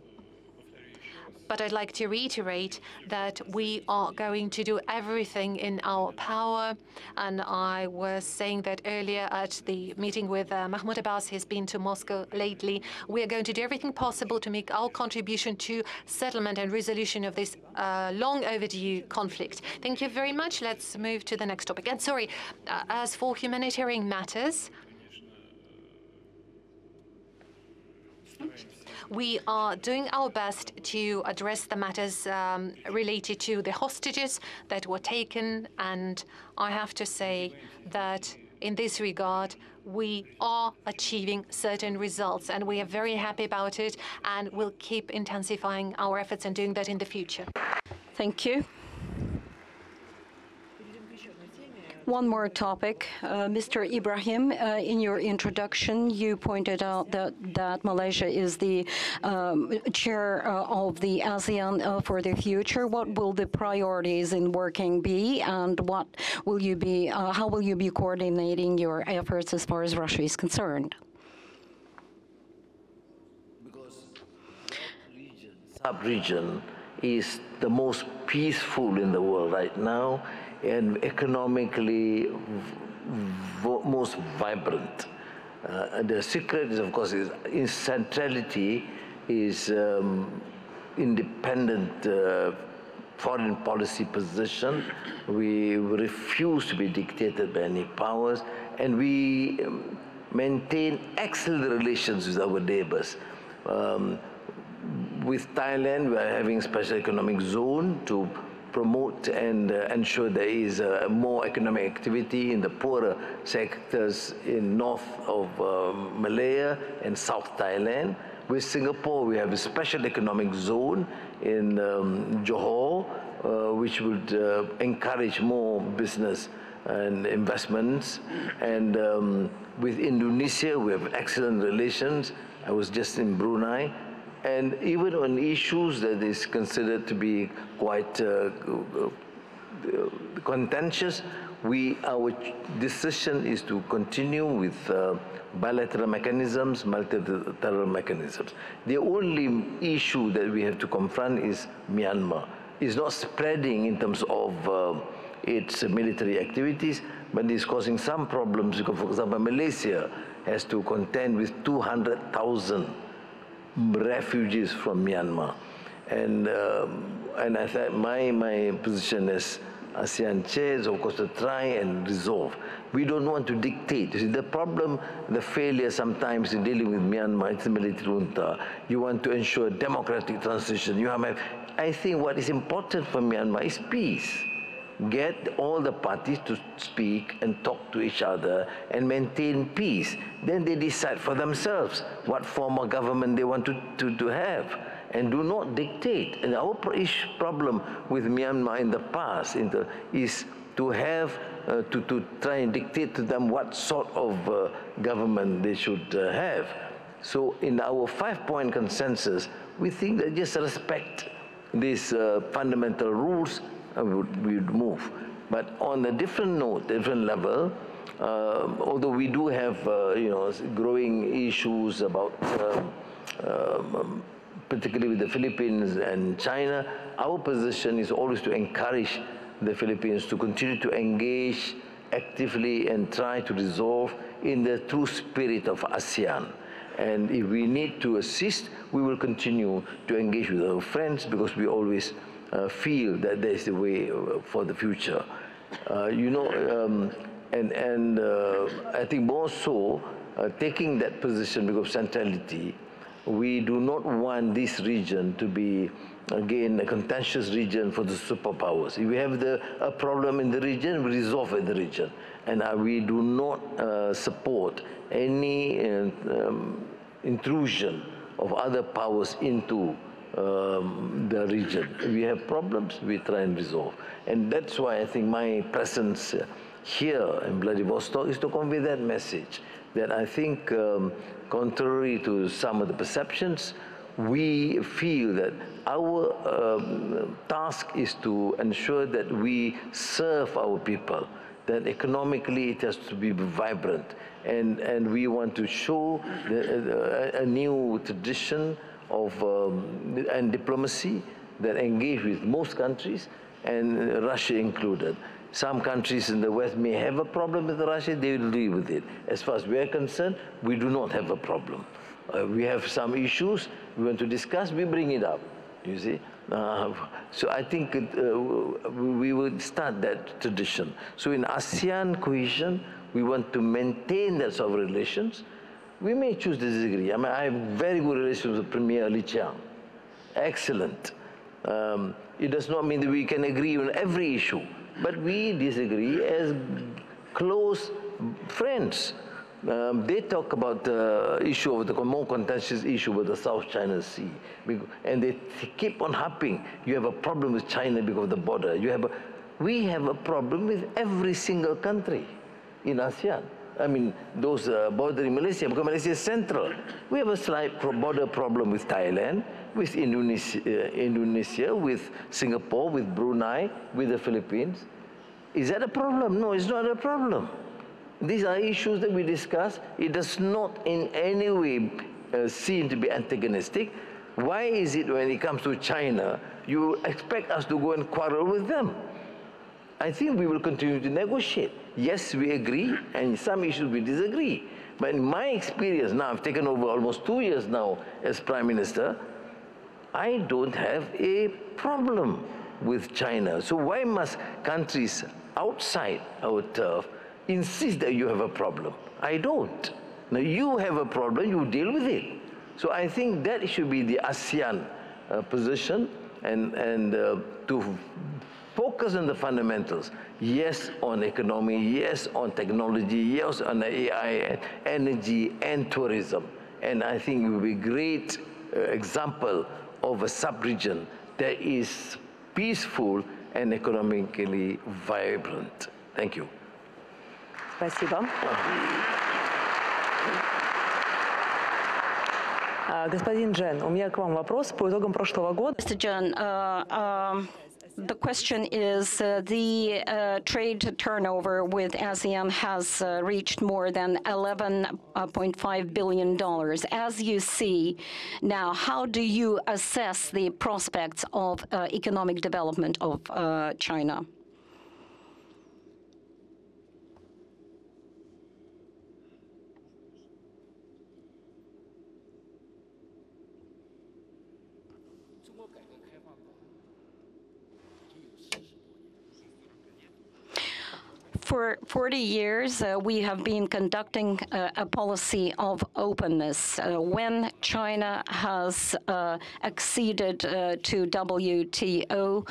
But I'd like to reiterate that we are going to do everything in our power, and I was saying that earlier at the meeting with Mahmoud Abbas. He's been to Moscow lately. We are going to do everything possible to make our contribution to settlement and resolution of this long overdue conflict. Thank you very much. Let's move to the next topic. And sorry, as for humanitarian matters, we are doing our best to address the matters related to the hostages that were taken, and I have to say that in this regard, we are achieving certain results, and we are very happy about it, and we'll keep intensifying our efforts and doing that in the future. Thank you. One more topic. Mr. Ibrahim, in your introduction, you pointed out that Malaysia is the chair of the ASEAN for the future. What will the priorities in working be, and what will you be? How will you be coordinating your efforts as far as Russia is concerned? Because sub-region is the most peaceful in the world right now, and economically most vibrant. The secret is, of course, in centrality is independent foreign policy position. We refuse to be dictated by any powers, and we maintain excellent relations with our neighbors. With Thailand, we are having special economic zone to promote and ensure there is more economic activity in the poorer sectors in north of Malaya and South Thailand. With Singapore, we have a special economic zone in Johor, which would encourage more business and investments. And with Indonesia, we have excellent relations. I was just in Brunei, And even on issues that is considered to be quite contentious, our decision is to continue with bilateral mechanisms, multilateral mechanisms. The only issue that we have to confront is Myanmar. It's not spreading in terms of its military activities, but it's causing some problems because, for example, Malaysia has to contend with 200,000 refugees from Myanmar. And I thought my position as ASEAN chair is, of course, to try and resolve. We don't want to dictate. You see, the problem, the failure sometimes in dealing with Myanmar, it's the military junta. You want to ensure democratic transition. I think what is important for Myanmar is peace. Get all the parties to speak and talk to each other and maintain peace. Then they decide for themselves what form of government they want to have, and do not dictate. And our problem with Myanmar in the past is to have to try and dictate to them what sort of government they should have. So in our 5-point consensus, we think that just respect these fundamental rules, we would move. But on a different note, different level, although we do have growing issues about particularly with the Philippines and China, our position is always to encourage the Philippines to continue to engage actively and try to resolve in the true spirit of ASEAN. And if we need to assist, we will continue to engage with our friends, because we always feel that there is a way for the future. I think more so, taking that position because of centrality, we do not want this region to be, again, a contentious region for the superpowers. If we have a problem in the region, we resolve it in the region. And we do not support any intrusion of other powers into the region. If we have problems, we try and resolve. And that's why I think my presence here in Vladivostok is to convey that message, that I think, contrary to some of the perceptions, we feel that our task is to ensure that we serve our people, that economically it has to be vibrant. And we want to show a new tradition of and diplomacy that engage with most countries, and Russia included. Some countries in the West may have a problem with Russia, they will deal with it. As far as we are concerned, we do not have a problem. We have some issues we want to discuss, we bring it up, you see. So I think we will start that tradition. So in ASEAN cohesion, we want to maintain that sort of relations. We may choose to disagree. I mean, I have very good relations with Premier Li Qiang. Excellent. It does not mean that we can agree on every issue, but we disagree as close friends. They talk about the issue of the more contentious issue with the South China Sea, and they keep on harping. You have a problem with China because of the border. We have a problem with every single country in ASEAN. I mean, those bordering Malaysia, because Malaysia is central. We have a slight border problem with Thailand, with Indonesia, with Singapore, with Brunei, with the Philippines. Is that a problem? No, it's not a problem. These are issues that we discuss. It does not in any way seem to be antagonistic. Why is it when it comes to China, you expect us to go and quarrel with them? I think we will continue to negotiate. Yes, we agree, and some issues we disagree. But in my experience now, I've taken over almost 2 years now as Prime Minister, I don't have a problem with China. So why must countries outside our turf insist that you have a problem? I don't. Now you have a problem, you deal with it. So I think that should be the ASEAN position, and to focus on the fundamentals. Yes, on economy, yes, on technology, yes, on AI, energy, and tourism. And I think it will be a great example of a sub-region that is peaceful and economically vibrant. Thank you. Спасибо. Господин Джен, у меня к вам вопрос по итогам прошлого года. Mr. Jen, the question is the trade turnover with ASEAN has reached more than $11.5 billion. As you see now, how do you assess the prospects of economic development of China? For 40 years, we have been conducting a policy of openness. When China has acceded to WTO,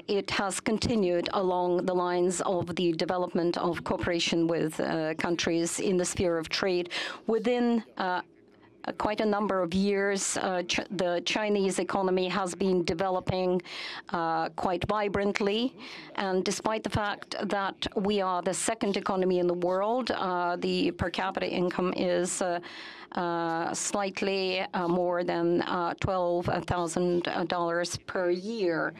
it has continued along the lines of the development of cooperation with countries in the sphere of trade. Within quite a number of years, the Chinese economy has been developing quite vibrantly. And despite the fact that we are the second economy in the world, the per capita income is slightly more than $12,000 per year.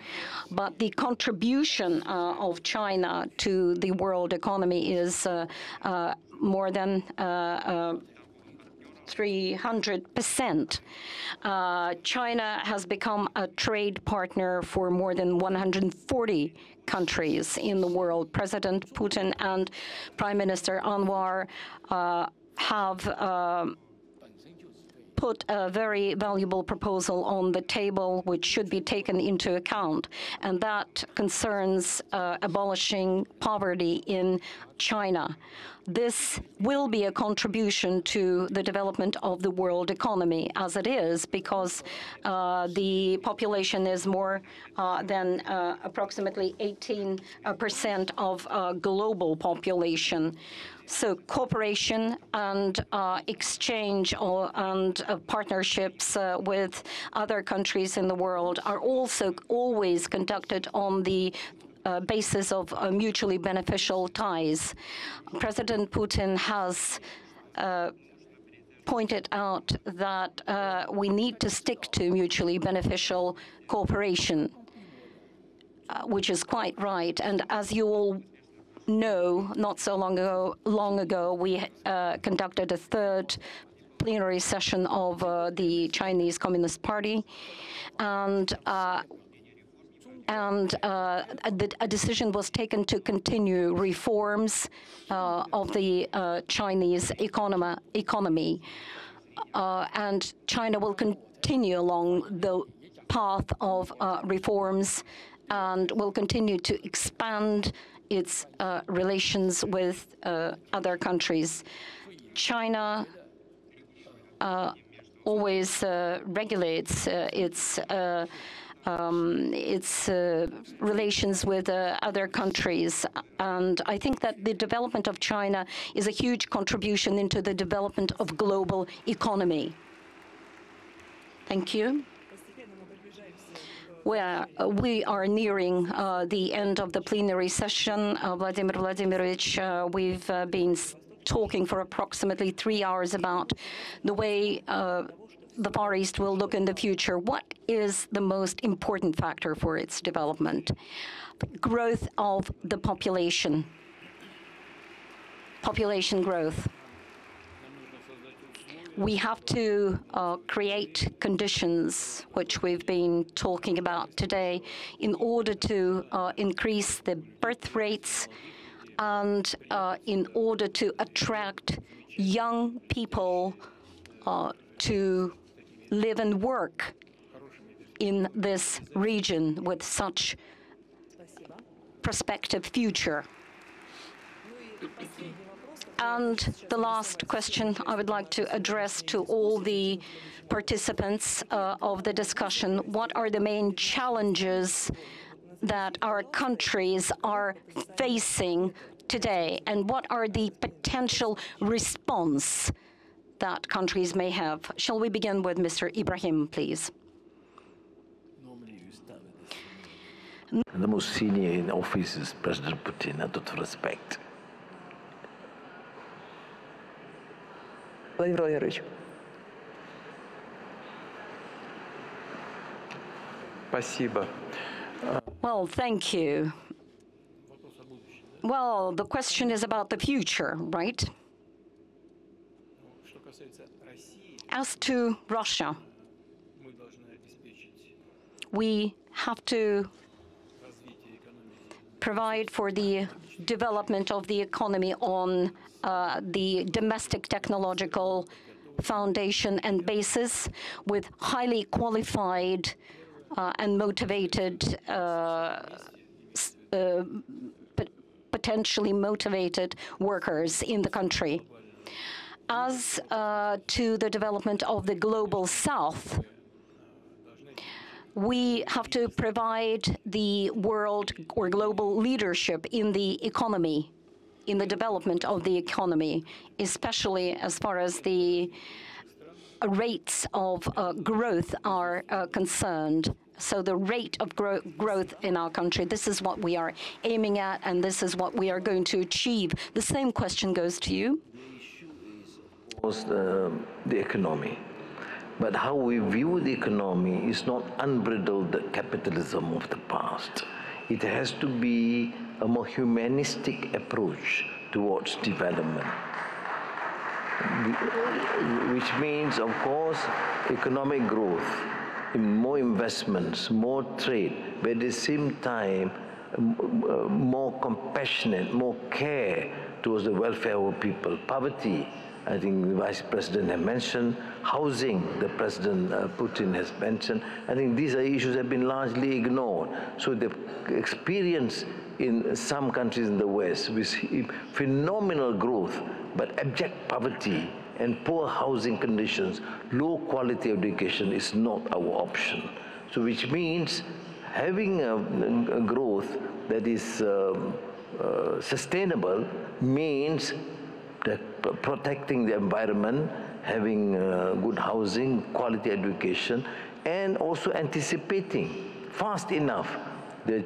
But the contribution of China to the world economy is more than 300%. China has become a trade partner for more than 140 countries in the world. President Putin and Prime Minister Anwar have put a very valuable proposal on the table, which should be taken into account, and that concerns abolishing poverty in China. This will be a contribution to the development of the world economy, as it is, because the population is more than approximately 18% of global population. So cooperation and exchange and partnerships with other countries in the world are also always conducted on the basis of mutually beneficial ties. President Putin has pointed out that we need to stick to mutually beneficial cooperation, which is quite right. And as you all know, not so long ago, we conducted a third plenary session of the Chinese Communist Party, and a decision was taken to continue reforms of the Chinese economy. And China will continue along the path of reforms and will continue to expand its relations with other countries. China always regulates its relations with other countries. And I think that the development of China is a huge contribution into the development of global economy. Thank you. We are nearing the end of the plenary session. Vladimir Vladimirovich, we've been talking for approximately 3 hours about the way the Far East will look in the future. What is the most important factor for its development? Growth of the population growth. We have to create conditions, which we've been talking about today, in order to increase the birth rates and in order to attract young people to live and work in this region with such prospective future. And the last question I would like to address to all the participants of the discussion: what are the main challenges that our countries are facing today, and what are the potential response that countries may have? Shall we begin with Mr. Ibrahim, please? The most senior in office is President Putin, out of respect. Vladimir Vladimirovич. Спасибо. Well, thank you. Well, the question is about the future, right? As to Russia, we have to provide for the development of the economy on the domestic technological foundation and basis with highly qualified and motivated, potentially motivated workers in the country. As to the development of the global south, we have to provide the world or global leadership in the economy, in the development of the economy, especially as far as the rates of growth are concerned. So the rate of growth in our country, this is what we are aiming at, and this is what we are going to achieve. The same question goes to you. Of course, the economy. But how we view the economy is not unbridled capitalism of the past. It has to be a more humanistic approach towards development, which means, of course, economic growth, more investments, more trade, but at the same time, more compassionate, more care towards the welfare of people. Poverty, I think the Vice President has mentioned. Housing, the President Putin has mentioned. I think these are issues that have been largely ignored. So the experience in some countries in the West with phenomenal growth, but abject poverty and poor housing conditions, low quality education is not our option. So which means having a growth that is sustainable means protecting the environment, having good housing, quality education, and also anticipating fast enough the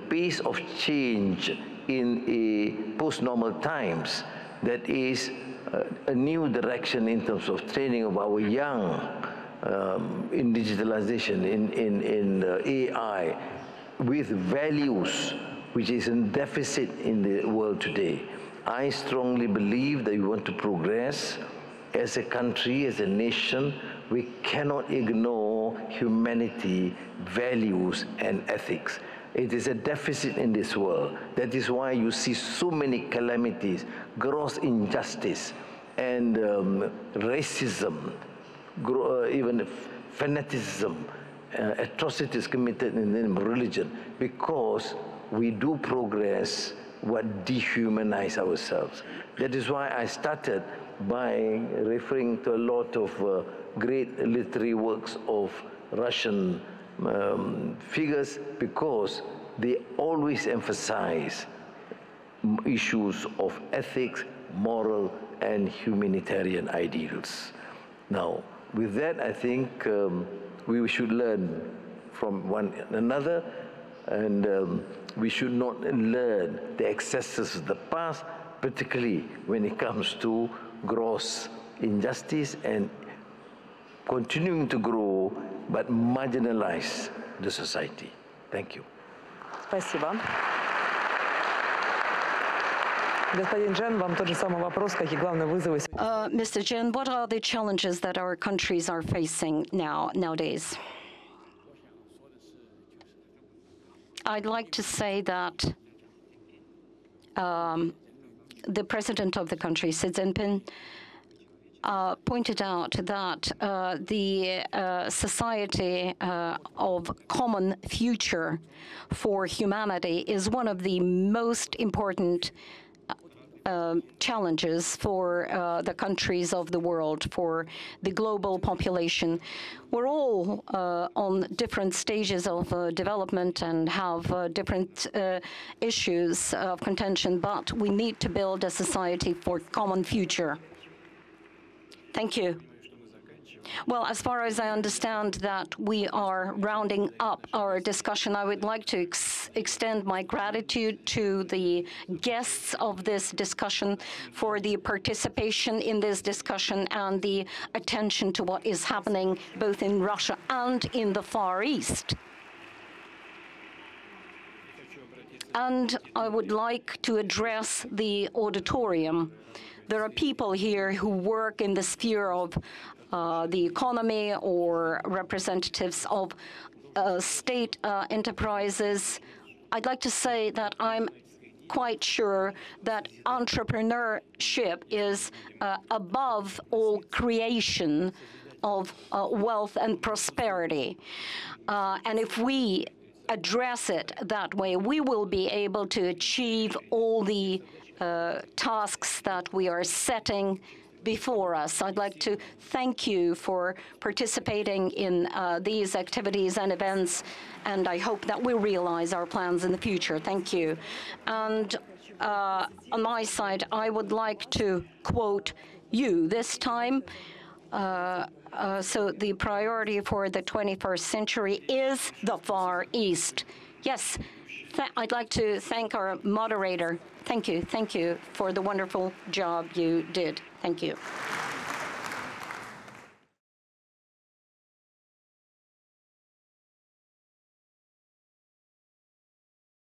pace of change in a post-normal times, that is a new direction in terms of training of our young in digitalization, in AI, with values which is in deficit in the world today. I strongly believe that we want to progress as a country, as a nation. We cannot ignore humanity, values, and ethics. It is a deficit in this world. That is why you see so many calamities, gross injustice, and racism, even fanaticism, atrocities committed in the name of religion, because we do progress what dehumanize ourselves. That is why I started by referring to a lot of great literary works of Russian figures, because they always emphasize issues of ethics, moral, and humanitarian ideals. Now, with that, I think we should learn from one another, and we should not learn the excesses of the past, particularly when it comes to gross injustice and continuing to grow but marginalize the society. Thank you. Спасибо. Господин Джен, вам тот же самый вопрос, какие главные вызовы? Mr. Jin, what are the challenges that our countries are facing nowadays? I'd like to say that the president of the country, Xi Jinping, pointed out that the society of common future for humanity is one of the most important challenges for the countries of the world, for the global population. We're all on different stages of development and have different issues of contention, but we need to build a society for common future. Thank you. Well, as far as I understand that we are rounding up our discussion, I would like to extend my gratitude to the guests of this discussion for the participation in this discussion and the attention to what is happening both in Russia and in the Far East. And I would like to address the auditorium. There are people here who work in the sphere of the economy or representatives of state enterprises. I'd like to say that I'm quite sure that entrepreneurship is above all creation of wealth and prosperity. And if we address it that way, we will be able to achieve all the tasks that we are setting before us. I'd like to thank you for participating in these activities and events, and I hope that we realize our plans in the future. Thank you. And on my side, I would like to quote you this time. So the priority for the 21st century is the Far East. Yes, I'd like to thank our moderator. Thank you for the wonderful job you did. Thank you.